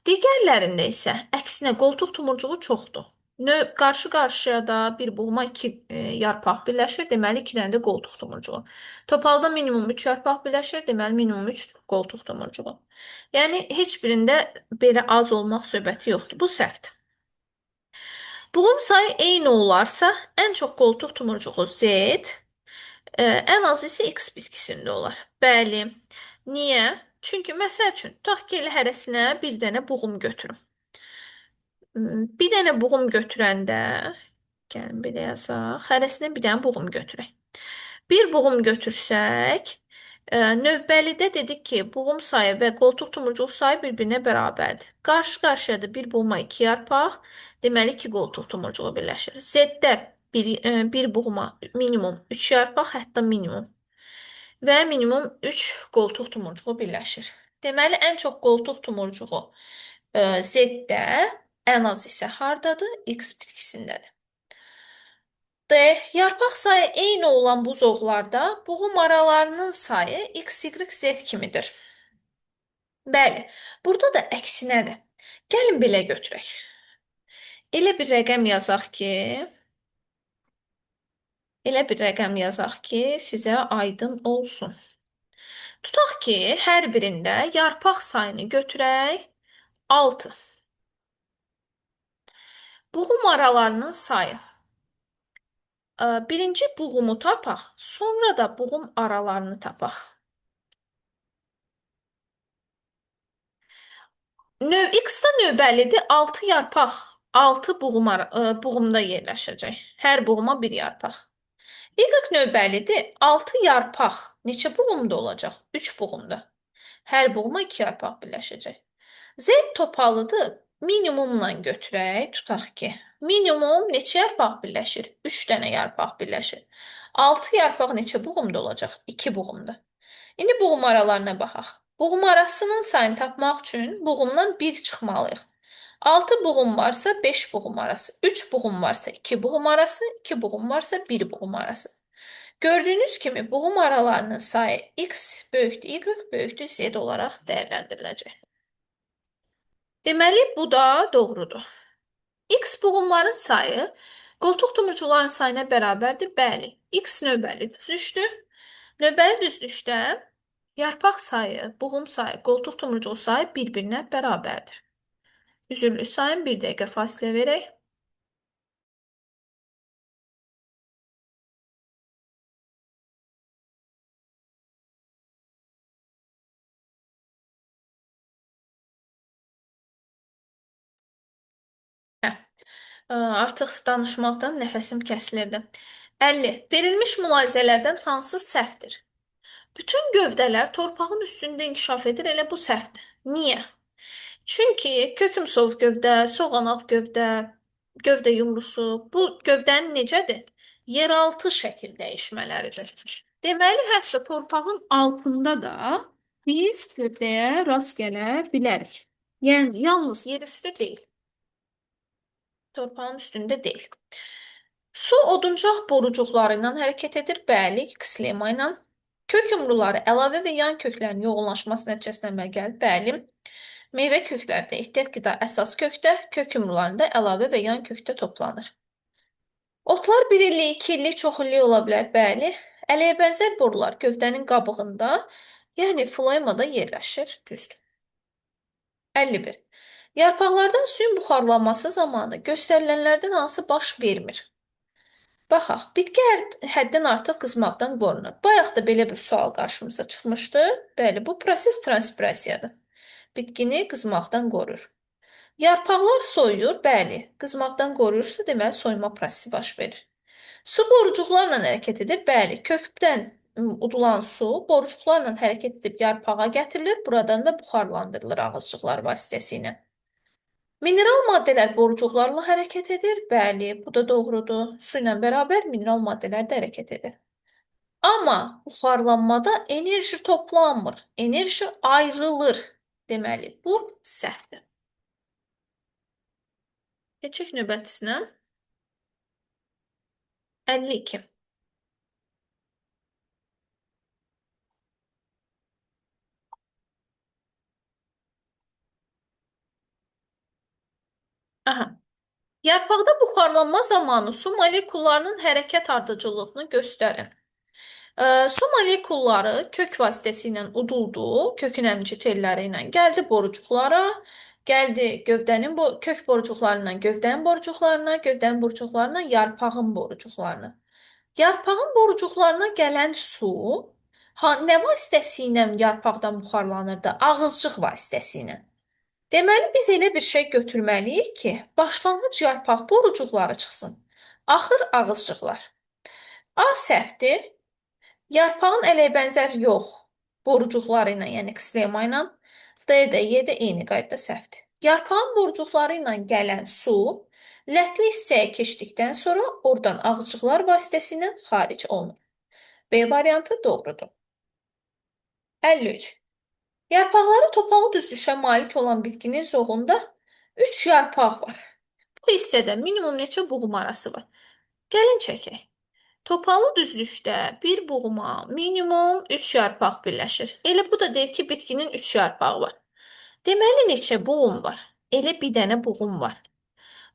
Digərlərində isə əksinə qoltuq tomurcuğu çoxdur. Qarşı-qarşıya da bir buğuma 2 yarpaq birləşir, deməli 2 dənə də qoltuq tomurcuğu. Topalda minimum 3 yarpaq birləşir, deməli minimum 3 qoltuq tomurcuğu. Yəni heç birində belə az olmaq söhbəti yoxdur. Bu səhvdir. Buğum sayı eyni olarsa, ən çox qoltuq tomurcuğu Z, ən az isə X bitkisində olar. Bəli. Niyə? Çünki məsəl üçün, tutaq ki, elə hərəsinə bir dənə buğum götürüm. Bir dənə buğum götürəndə, gəlin belə yazaq, hərəsinə bir dənə buğum götürək. Bir buğum götürsək, növbəlidə dedik ki, buğum sayı və qoltuq tomurcuq sayı bir-birinə bərabərdir. Qarşı-qarşıya bir buğuma 2 yarpaq, deməli 2 qoltuq tomurcuğu birləşir. Z-də bir buğuma minimum 3 yarpaq, hətta minimum. Və minimum 3 qoltuq tomurcuğu birləşir. Deməli, ən çox qoltuq tomurcuğu Z-də, ən az isə hardadır? X bitkisindədir. D. Yarpaq sayı eyni olan bu zoğlarda buğum aralarının sayı X, Y, Z kimidir. Bəli, burada da əksinədir. Gəlin belə götürək. Elə bir rəqəm yazaq ki, sizə aydın olsun. Tutaq ki, hər birində yarpaq sayını götürək 6. Buğum aralarının sayı. Birinci buğumu tapaq, sonra da buğum aralarını tapaq. X-da növbəlidir, 6 yarpaq, 6 buğumda yerləşəcək. Hər buğuma bir yarpaq. Y növbəlidir, 6 yarpaq neçə buğumda olacaq? 3 buğumda. Hər buğuma 2 yarpaq birləşəcək. Z topalıdır, minimumla götürək, tutaq ki, minimum neçə yarpaq birləşir? 3 dənə yarpaq birləşir. 6 yarpaq neçə buğumda olacaq? 2 buğumda. İndi boğum aralarına baxaq. Boğum arasının sayını tapmaq üçün boğumdan 1 çıxmalıyıq. 6 boğum varsa 5 boğum arası, 3 boğum varsa 2 boğum arası, 2 boğum varsa 1 boğum arası. Gördüyünüz kimi boğum aralarının sayı x böyükdür, y böyükdür, z olaraq dəyərləndiriləcək. Deməli, bu da doğrudur. X boğumların sayı qoltuq tumurcuqların sayına bərabərdir. Bəli, X növbəli düzlükdür. Növbəli düzlükdə yarpaq sayı, boğum sayı, qoltuq tumurcuq sayı bir-birinə bərabərdir. Üzürlü sayın 1 dəqiqə fasilə verək. Hə, artıq danışmaqdan nəfəsim kəsilirdi. 50. Verilmiş mülahizələrdən hansı səhvdir? Bütün gövdələr torpağın üstündə inkişaf edir, elə bu səhvdir. Niyə? Çünki kökümsov gövdə, soğanaq gövdə, gövdə yumrusu bu gövdənin necədir? Yeraltı şəkil dəyişmələridir. Deməli, hətta torpağın altında da biz gövdəyə rast gələ bilərik. Yəni, yalnız yer üstü deyil. Torpağın üstündə deyil. Su oduncaq borucuqları ilə hərəkət edir. Bəli, X lema ilə. Kök yumruları əlavə və yan köklərin yoğunlaşması nəticəsində əmələ gəlir. Bəli. Meyvə köklərdə ehtiyat qida əsas kökdə, kök yumrularında əlavə və yan kökdə toplanır. Otlar 1 illik, 2 illik, çox illik ola bilər. Bəli. Ələyə bənzər borular gövdənin qabığında, yəni floemada yerləşir. Düzdür. 51. Yarpaqlardan suyun buxarlanması zamanı göstərilənlərdən hansı baş vermir? Baxaq, bitki həddən artıq qızmaqdan qorunur. Bayaq da belə bir sual qarşımıza çıxmışdı. Bəli, bu proses transpirasiyadır. Bitkini qızmaqdan qoruyur. Yarpaqlar soyuyur, bəli. Qızmaqdan qoruyursa, deməli soyuma prosesi baş verir. Su borucuqlarla hərəkət edir, bəli. Kökdən udulan su borucuqlarla hərəkət edib yarpağa gətirilir, buradan da buxarlandırılır ağızcıqlar vasitəsilə. Mineral maddələr borucuqlarla hərəkət edir. Bəli, bu da doğrudur. Su ilə bərabər mineral maddələr də hərəkət edir. Amma buxarlanmada enerji toplanmır, enerji ayrılır. Deməli, bu səhvdir. Keçək növbətisinə. 52. Aha. Yarpaqda buxarlanma zamanı su molekullarının hərəkət ardıcıllığını göstərin. Su molekulları kök vasitəsilə uduldu, kökün əmci telləri ilə gəldi borucuqlara, gəldi gövdənin kök borucuqlarından gövdənin borucuqlarına, gövdənin borucuqlarından yarpağın borucuqlarına. Yarpağın borucuqlarına gələn su nə vasitəsilə yarpaqdan buxarlanırdı? Ağızcıq vasitəsilə. Deməli, biz elə bir şey götürməliyik ki, başlanğıc yarpaq borucuqları çıxsın. Axır ağızcıqlar. A səhvdir. Yarpağın ələybənzər yox, borucuqları ilə, yəni xlema ilə, D də, Y də eyni qaydada səhvdir. Yarpağın borucuqları ilə gələn su lətli hissəyə keçdikdən sonra oradan ağızcıqlar vasitəsilə xaric olunur. B variantı doğrudur. 53. Yarpaqları topalı düzlüşə malik olan bitkinin zoğunda 3 yarpaq var. Bu hissədə minimum neçə buğum arası var? Gəlin çəkək. Topalı düzlükdə bir buğuma minimum 3 yarpaq birləşir. Elə bu da deyir ki, bitkinin 3 yarpağı var. Deməli, neçə buğum var? Elə bir dənə buğum var.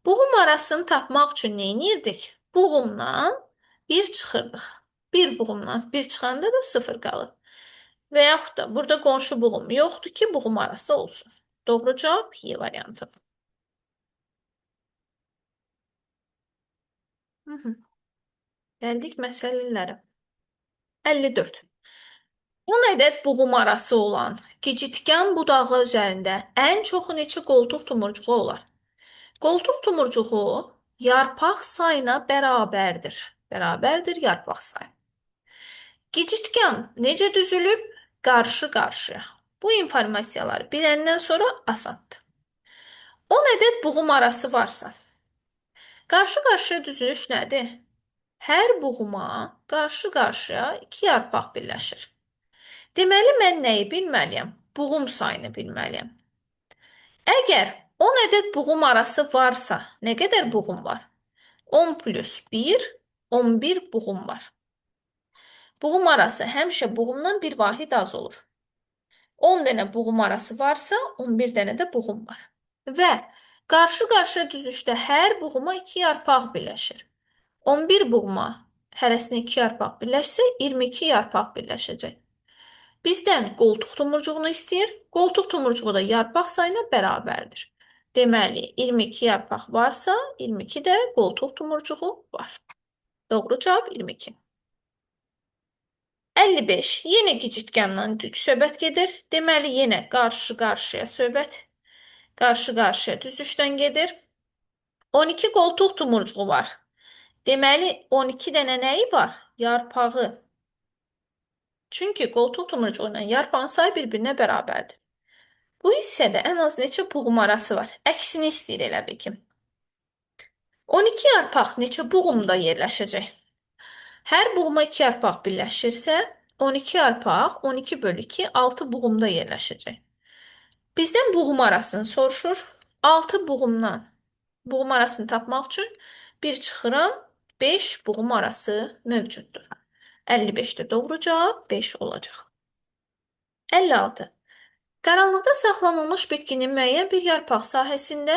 Buğum arasını tapmaq üçün nə edirdik? Buğumdan 1 çıxırdıq. Bir buğumdan 1 çıxanda da 0 qalır. Və yaxud da burada qonşu buğum yoxdur ki, buğum arası olsun. Doğru cavab Y variantı. Gəldik məsələlərə. 54. 10 ədəd buğum arası olan gicitgən budağı üzərində ən çoxu neçə qoltuq tumurcuğu olar? Qoltuq tumurcuğu yarpaq sayına bərabərdir. Bərabərdir yarpaq sayı. Gicitgən necə düzülüb? Qarşı-qarşıya. Bu informasiyaları biləndən sonra asandır. 10 ədəd buğum arası varsa, qarşı-qarşıya düzülüş nədir? Hər buğuma qarşı-qarşıya 2 yarpaq birləşir. Deməli, mən nəyi bilməliyəm? Buğum sayını bilməliyəm. Əgər 10 ədəd buğum arası varsa, nə qədər buğum var? 10 plus 1, 11 buğum var. Buğum arası həmişə buğumdan bir vahid az olur. 10 dənə buğum arası varsa, 11 dənə də buğum var. Və qarşı-qarşıya düzüşdə hər buğuma 2 yarpaq birləşir. 11 buğuma hərəsinə 2 yarpaq birləşsə, 22 yarpaq birləşəcək. Bizdən qoltuq tumurcuğunu istəyir. Qoltuq tumurcuğu da yarpaq sayına bərabərdir. Deməli, 22 yarpaq varsa, 22 də qoltuq tumurcuğu var. Doğru cavab 22. 55. Yenə gicitgandan söhbət gedir. Deməli, yenə qarşı-qarşıya söhbət. Qarşı-qarşıya düzüşdən gedir. 12 qoltuq tumurcuğu var. Deməli, 12 dənə nəyi var? Yarpağı. Çünki qoltuq tumurcuğu ilə yarpağın sayı bir-birinə bərabərdir. Bu hissədə ən az neçə buğum arası var? Əksini istəyir elə bil ki. 12 yarpaq neçə buğumda yerləşəcək? Hər buğuma 2 yarpaq birləşirsə, 12 yarpaq 12 bölü 2 6 buğumda yerləşəcək. Bizdən buğum arasını soruşur. 6 buğumdan buğum arasını tapmaq üçün 1 çıxıram, 5 buğum arası mövcuddur. 55-də doğru cavab 5 olacaq. 56. Qaranlıqda saxlanılmış bitkinin müəyyən bir yarpaq sahəsində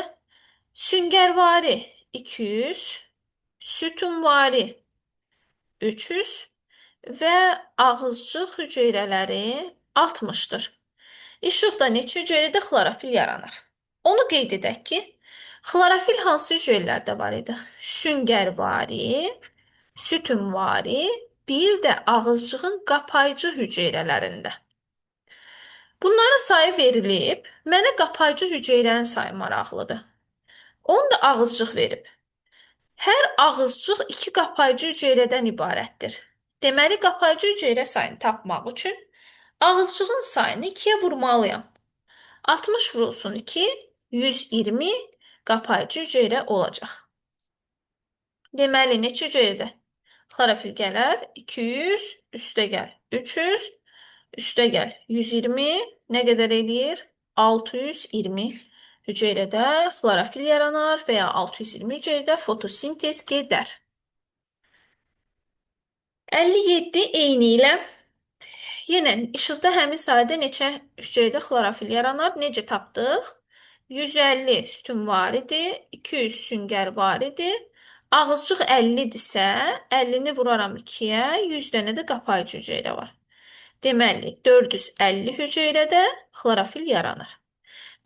süngərvari 200, sütunvari 300 və ağızcıq hüceyrələri 60-dır. İşıqda neçə hüceyrədə xlorofil yaranır? Onu qeyd edək ki, xlorofil hansı hüceyrələrdə var idi? Süngərvari, sütunvari, bir də ağızcığın qapayıcı hüceyrələrində. Bunların sayı verilib, mənə qapayıcı hüceyrənin sayı maraqlıdır. Onu da ağızcıq verib. Hər ağızcıq 2 qapayıcı hüceyrədən ibarətdir. Deməli, qapayıcı hüceyrə sayını tapmaq üçün ağızcığın sayını 2-yə vurmalıyam. 60 vurulsun 2, 120 qapayıcı hüceyrə olacaq. Deməli, neçə hüceyrədə xlorofil gələr? 200, üstə gəl 300, üstə gəl 120, nə qədər eləyir? 620 hüceyrədə xlorofil yaranar və ya 620 hüceyrədə fotosintez gedər. 57 eyni ilə yenə işıqda həmin sayədə neçə hüceyrədə xlorofil yaranar? Necə tapdıq? 150 sütunvaridir, 200 süngərvaridir. Ağızcıq 50-dirsə, 50-ni vuraram 2-yə, 100 dənə də qapayıcı hüceyrə var. Deməli, 450 hüceyrədə xlorofil yaranır.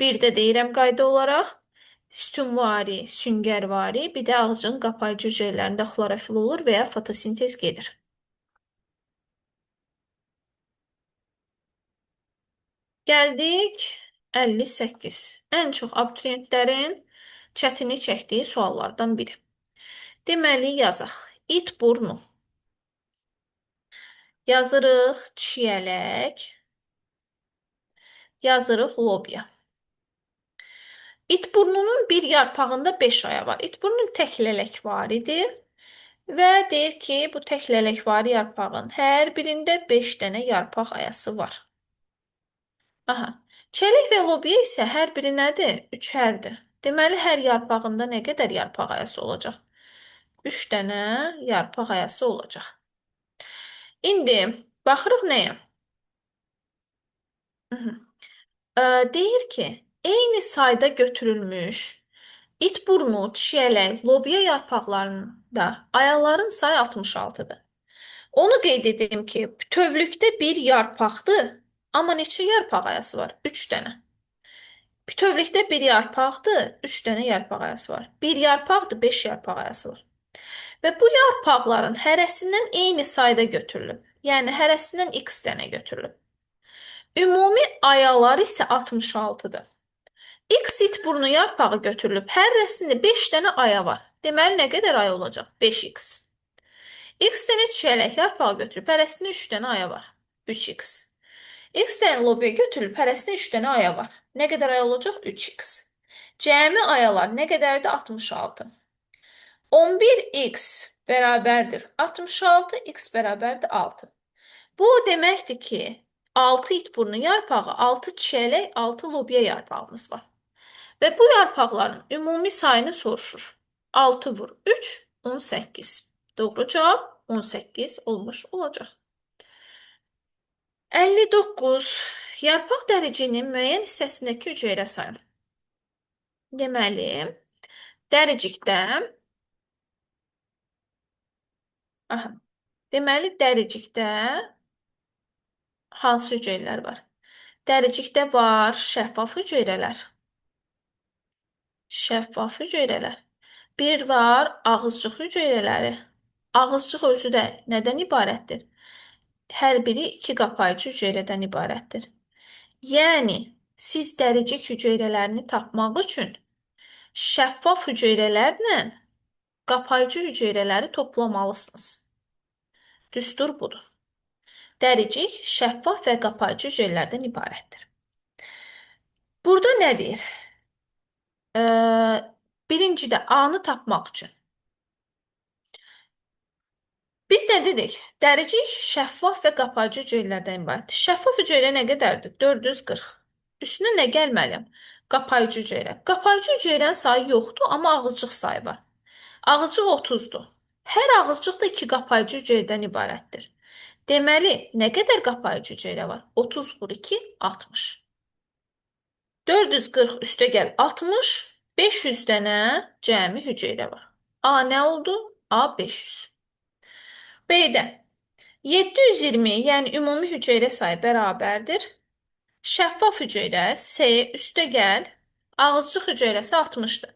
Bir də deyirəm qayda olaraq, sütunvari, süngərvari, bir də ağızcığın qapayıcı hüceyrələrində xlorofil olur və ya fotosintez gedir. Gəldik 58. Ən çox abituriyentlərin çətinlik çəkdiyi suallardan biri. Deməli, yazaq. İt burnu. Yazırıq çiyələk. Yazırıq lobya. İt burnunun bir yarpağında 5 aya var. İt burnunun tək lələk var idi. Və deyir ki, bu tək lələkvari yarpağın hər birində 5 dənə yarpaq ayası var. Aha. Çələk və lobya isə hər biri nədir? Üçərdir. Deməli, hər yarpağında nə qədər yarpaq ayası olacaq? 3 dənə yarpaq ayası olacaq. İndi baxırıq nəyə? Deyir ki, eyni sayda götürülmüş it burnu, çiyələk, lobya yarpaqlarında ayaların sayı 66-dır. Onu qeyd edim ki, bütövlükdə bir yarpaqdır, amma neçə yarpaq ayası var? 3 dənə. Bütövlükdə bir yarpaqdır, 3 dənə yarpaq ayası var. Bir yarpaqdır, 5 yarpaq ayası var. Və bu yarpaqların hərəsindən eyni sayda götürülüb. Yəni, hərəsindən x dənə götürülüb. Ümumi ayalar isə 66-dır. X it burnu yarpağı götürülüb. Hər rəsmində 5 dənə aya var. Deməli, nə qədər aya olacaq? 5x. X dənə çiyələk yarpağı götürüb. Hərəsində 3 dənə aya var. 3x. X dənə lobya götürülüb. Hərəsində 3 dənə aya var. Nə qədər aya olacaq? 3x. Cəmi ayalar nə qədərdir? 66. 11x bərabərdir 66, x bərabərdir 6. Bu deməkdir ki, 6 itburnu yarpağı, 6 çiyələk, 6 lobya yarpağımız var. Və bu yarpaqların ümumi sayını soruşur. 6 vur 3, 18. Doğru cavab 18 olmuş olacaq. 59. Yarpaq dəricinin müəyyən hissəsindəki hüceyrə sayı. Deməli, dəricikdə, aha, deməli dəricikdə hansı hüceyrələr var? Dəricikdə var şəffaf hüceyrələr. Şəffaf hüceyrələr. Bir var ağızcıq hüceyrələri. Ağızcıq özü də nədən ibarətdir? Hər biri iki qapayıcı hüceyrədən ibarətdir. Yəni, siz dəricik hüceyrələrini tapmaq üçün şəffaf hüceyrələrlə qapayıcı hüceyrələri toplamalısınız. Düstur budur. Dəricik şəffaf və qapayıcı hüceyrələrdən ibarətdir. Burada nə deyir? Birincidə A-nı tapmaq üçün. Biz nə dedik? Dəricik şəffaf və qapayıcı hüceyrələrdən ibarətdir. Şəffaf hüceyrə nə qədərdir? 440. Üstünə nə gəlməliyəm? Qapayıcı hüceyrə. Qapayıcı hüceyrənin sayı yoxdur, amma ağızcıq sayı var. Ağızcıq 30-dur. Hər ağızcıq da 2 qapayıcı hüceyrədən ibarətdir. Deməli, nə qədər qapayıcı hüceyrə var? 30 vur 2, 60. 440 üstə gəl 60, 500 dənə cəmi hüceyrə var. A nə oldu? A 500. B-də 720, yəni ümumi hüceyrə sayı bərabərdir. Şəffaf hüceyrə S üstə gəl, ağızcıq hüceyrəsi 60-dır.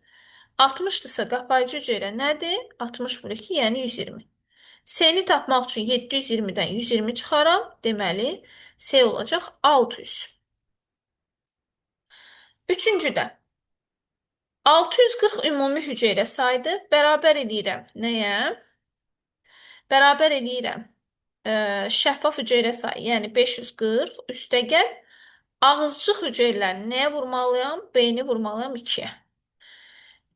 60-dırsa qapayıcı hüceyrə nədir? 60 vur 2, yəni 120. S-ni tapmaq üçün 720-dən 120 çıxaram. Deməli, S olacaq 600. Üçüncüdə 640 ümumi hüceyrə sayıdır. Bərabər eləyirəm. Nəyə? Bərabər eləyirəm. Şəffaf hüceyrə sayı, yəni 540 üstə gəl. Ağızcıq hüceyrələrini nəyə vurmalıyam? B-ni vurmalıyam 2-yə.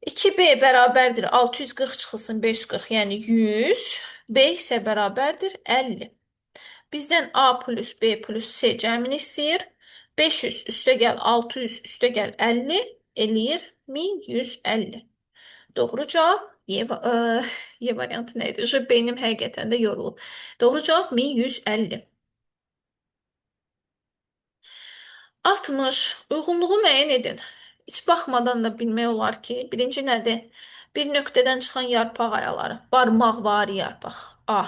2B bərabərdir 640 çıxılsın 540, yəni 100. B isə bərabərdir 50. Bizdən A plus B plus C cəmini istəyir. 500 üstə gəl 600 üstə gəl 50 eləyir 1150. Doğru cavab Y variantı nə idi? Beynim həqiqətən də yorulub. Doğru cavab 1150. 60. Uyğunluğu müəyyən edin. Heç baxmadan da bilmək olar ki, birinci nədir? Bir nöqtədən çıxan yarpaq ayaları. Barmaqvari yarpaq. A.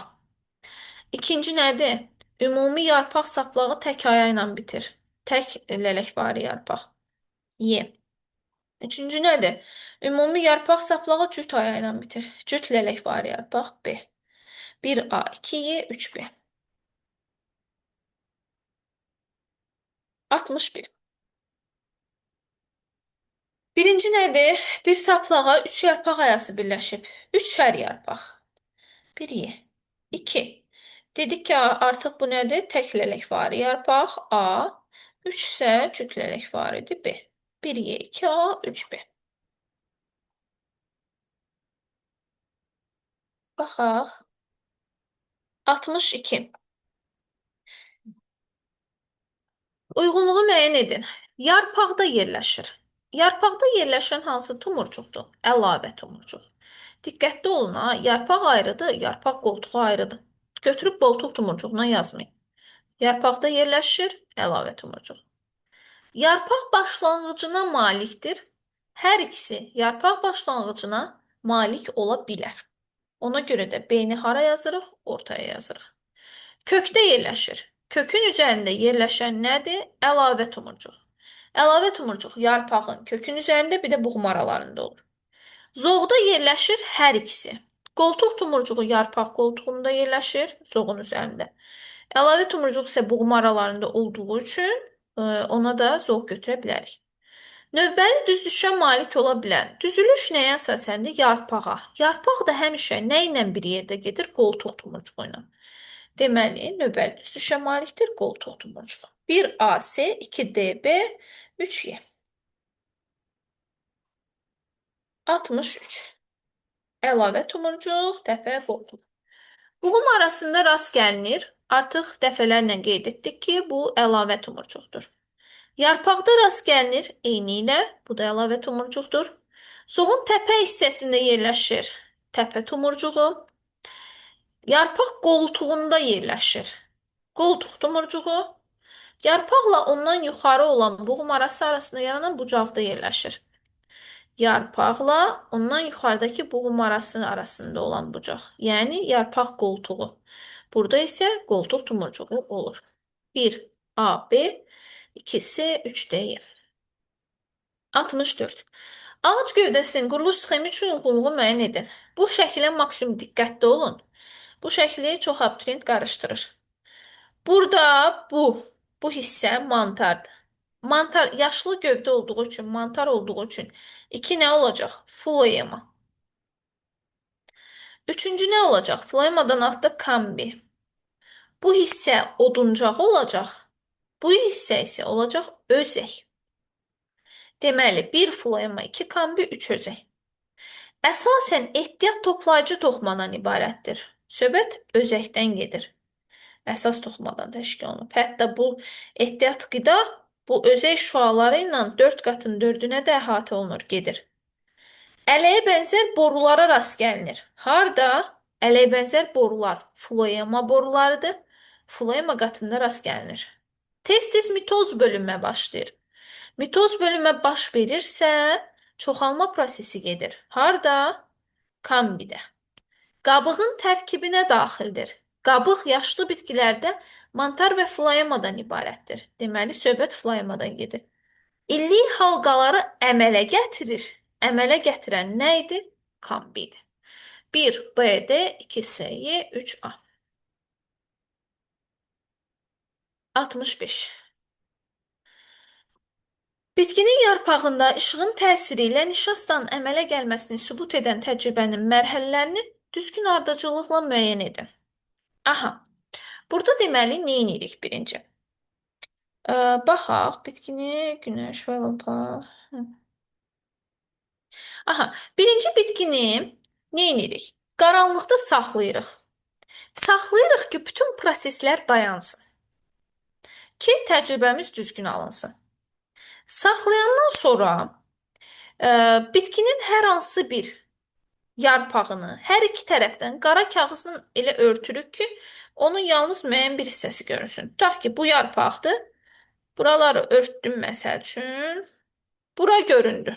İkinci nədir? Ümumi yarpaq saplağı tək aya ilə bitir. Tək lələkvari yarpaq. Y. Üçüncü nədir? Ümumi yarpaq saplağı cüt aya ilə bitir. Cüt lələkvari yarpaq. B. 1A, 2Y, 3B. 61. Birinci nədir? Bir saplağa 3 yarpaq ayası birləşib. 3 hər yarpaq. 1Y. 2. Dedik ki, artıq bu nədir? Tək lələkvari yarpaq A. 3 isə cüt lələkvaridir B. 1Y, 2A, 3B. Baxaq. 62. Uyğunluğu müəyyən edin. Yarpaqda yerləşir. Yarpaqda yerləşən hansı tumurcuqdur? Əlavə tumurcuq. Diqqətli olun ha, yarpaq ayrıdır, yarpaq qoltuğu ayrıdır. Götürüb qoltuq tumurcuğuna yazmayın. Yarpaqda yerləşir, əlavə tumurcuq. Yarpaq başlanğıcına malikdir. Hər ikisi yarpaq başlanğıcına malik ola bilər. Ona görə də B-ni hara yazırıq? Ortaya yazırıq. Kökdə yerləşir. Kökün üzərində yerləşən nədir? Əlavə tumurcuq. Əlavə tumurcuq yarpağın kökün üzərində, bir də buğum aralarında olur. Zoğda yerləşir hər ikisi. Qoltuq tumurcuğu yarpaq qoltuğunda yerləşir, zoğun üzərində. Əlavə tumurcuq isə buğum aralarında olduğu üçün ona da zoğ götürə bilərik. Növbəli düzülüşə malik ola bilən düzülüş nəyə əsasəndir? Yarpağa. Yarpaq da həmişə nə ilə bir yerdə gedir? Qoltuq tumurcuğu ilə. Deməli, növbəli düzülüşə malikdir qoltuq tumurcuğu. 1AC, 2DB, 3Y. 63. Əlavə tumurcuq, təpə qoltuq. Buğum arasında rast gəlinir. Artıq dəfələrlə qeyd etdik ki, bu əlavə tumurcuqdur. Yarpaqda rast gəlinir eyni ilə, bu da əlavə tumurcuqdur. Zoğun təpə hissəsində yerləşir təpə tumurcuğu. Yarpaq qoltuğunda yerləşir. Qoltuq tumurcuğu. Yarpaqla ondan yuxarı olan buğum arasında yaranan bucaqda yerləşir. Yarpaqla ondan yuxarıdakı buğum arasında olan bucaq. Yəni yarpaq qoltuğu. Burada isə qoltuq tumurcuğu olur. 1 A, B, 2 C, 3 D, E. 64. Ağac gövdəsinin quruluş sxemi üçün uyğunluğu müəyyən edin. Bu şəklə maksimum diqqətli olun. Bu şəkli çox abituriyent qarışdırır. Burada bu hissə mantardır. Mantar yaşlı gövdə olduğu üçün, mantar olduğu üçün 2 nə olacaq? Floema. Üçüncü nə olacaq? Floemadan altda kambi. Bu hissə oduncağı olacaq. Bu hissə isə olacaq özək. Deməli, 1 floema, 2 kambi, 3 özək. Əsasən ehtiyat toplayıcı toxumadan ibarətdir. Söhbət özəkdən gedir. Əsas toxumadan təşkil olunub. Hətta bu ehtiyat qida bu özək şüaları ilə 4 qatın 4-ünə də əhatə olunur, gedir. Ələyə bənzər borulara rast gəlinir. Harda? Ələyə bənzər borular floema borularıdır. Floema qatında rast gəlinir. Tez-tez mitoz bölünmə başlayır. Mitoz bölünmə baş verirsə, çoxalma prosesi gedir. Harda? Kambidə. Qabığın tərkibinə daxildir. Qabıq yaşlı bitkilərdə mantar və floemadan ibarətdir. Deməli, söhbət floemadan gedir. İllik halqaları əmələ gətirir. Əmələ gətirən nə idi? Kambi idi. 1 BD, 2 SY, 3 A. 65. Bitkinin yarpağında işığın təsiri ilə nişastanın əmələ gəlməsini sübut edən təcrübənin mərhələlərini düzgün ardıcıllıqla müəyyən edin. Aha, burada deməli nə edirik birinci? Baxaq, bitkini günəş və lampa. Aha, birinci bitkini nə edirik? Qaranlıqda saxlayırıq. Saxlayırıq ki, bütün proseslər dayansın. Ki, təcrübəmiz düzgün alınsın. Saxlayandan sonra bitkinin hər hansı bir yarpağını hər iki tərəfdən qara kağızla elə örtürük ki, onun yalnız müəyyən bir hissəsi görünsün. Tutaq ki, bu yarpaqdır. Buraları örtdüm məsəl üçün. Bura göründü.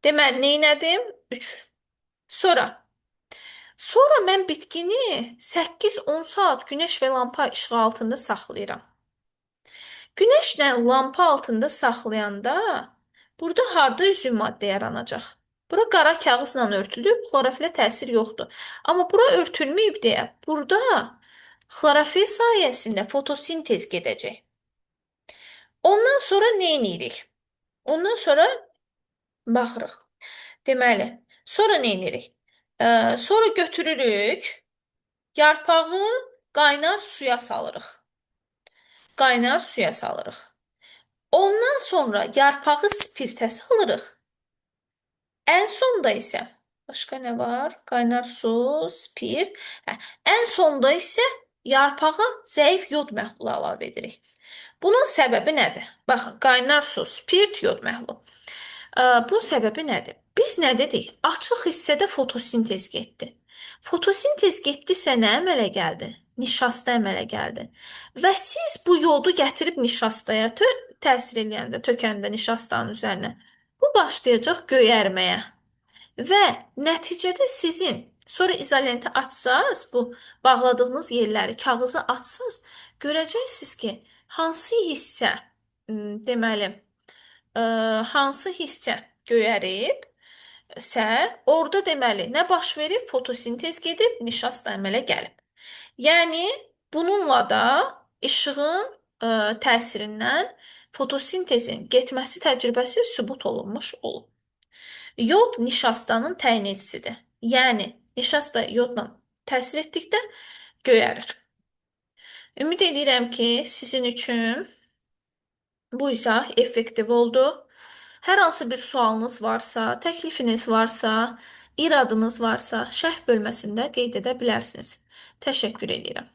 Deməli, neynədim? 3. Sonra mən bitkini 8-10 saat günəş və lampa işığı altında saxlayıram. Günəşlə lampa altında saxlayanda burada harda üzüm maddə yaranacaq? Bura qara kağızla örtülüb, xlorofilə təsir yoxdur. Amma bura örtülməyib deyə burada xlorofil sayəsində fotosintez gedəcək. Ondan sonra nə edirik? Ondan sonra baxırıq. Deməli, sonra nə edirik? Sonra götürürük, yarpağı qaynar suya salırıq. Qaynar suya salırıq. Ondan sonra yarpağı spirtə salırıq. Ən sonda isə başqa nə var? Qaynar su, spirt. Ən sonda isə yarpağa zəif yod məhlulu əlavə edirik. Bunun səbəbi nədir? Baxın, qaynar su, spirt, yod məhlulu. Bunun səbəbi nədir? Biz nə dedik? Açıq hissədə fotosintez getdi. Fotosintez getdisə nə əmələ gəldi? Nişasta əmələ gəldi. Və siz bu yodu gətirib nişastaya təsir edəndə, tökəndə nişastanın üzərinə, bu başlayacaq göyərməyə. Və nəticədə sizin sonra izolenti açsaz, bu bağladığınız yerləri, kağızı açsaz, görəcəksiniz ki, hansı hissə, deməli, hansı hissə göyərib, orada deməli nə baş verib? Fotosintez gedib, nişasta əmələ gəlib. Yəni bununla da işığın təsirindən fotosintezin getməsi təcrübəsi sübut olunmuş olub. Yod nişastanın təyin edicisidir. Yəni nişasta yodla təsir etdikdə göyərir. Ümid edirəm ki, sizin üçün bu izah effektiv oldu. Hər hansı bir sualınız varsa, təklifiniz varsa, İradınız varsa şərh bölməsində qeyd edə bilərsiniz. Təşəkkür edirəm.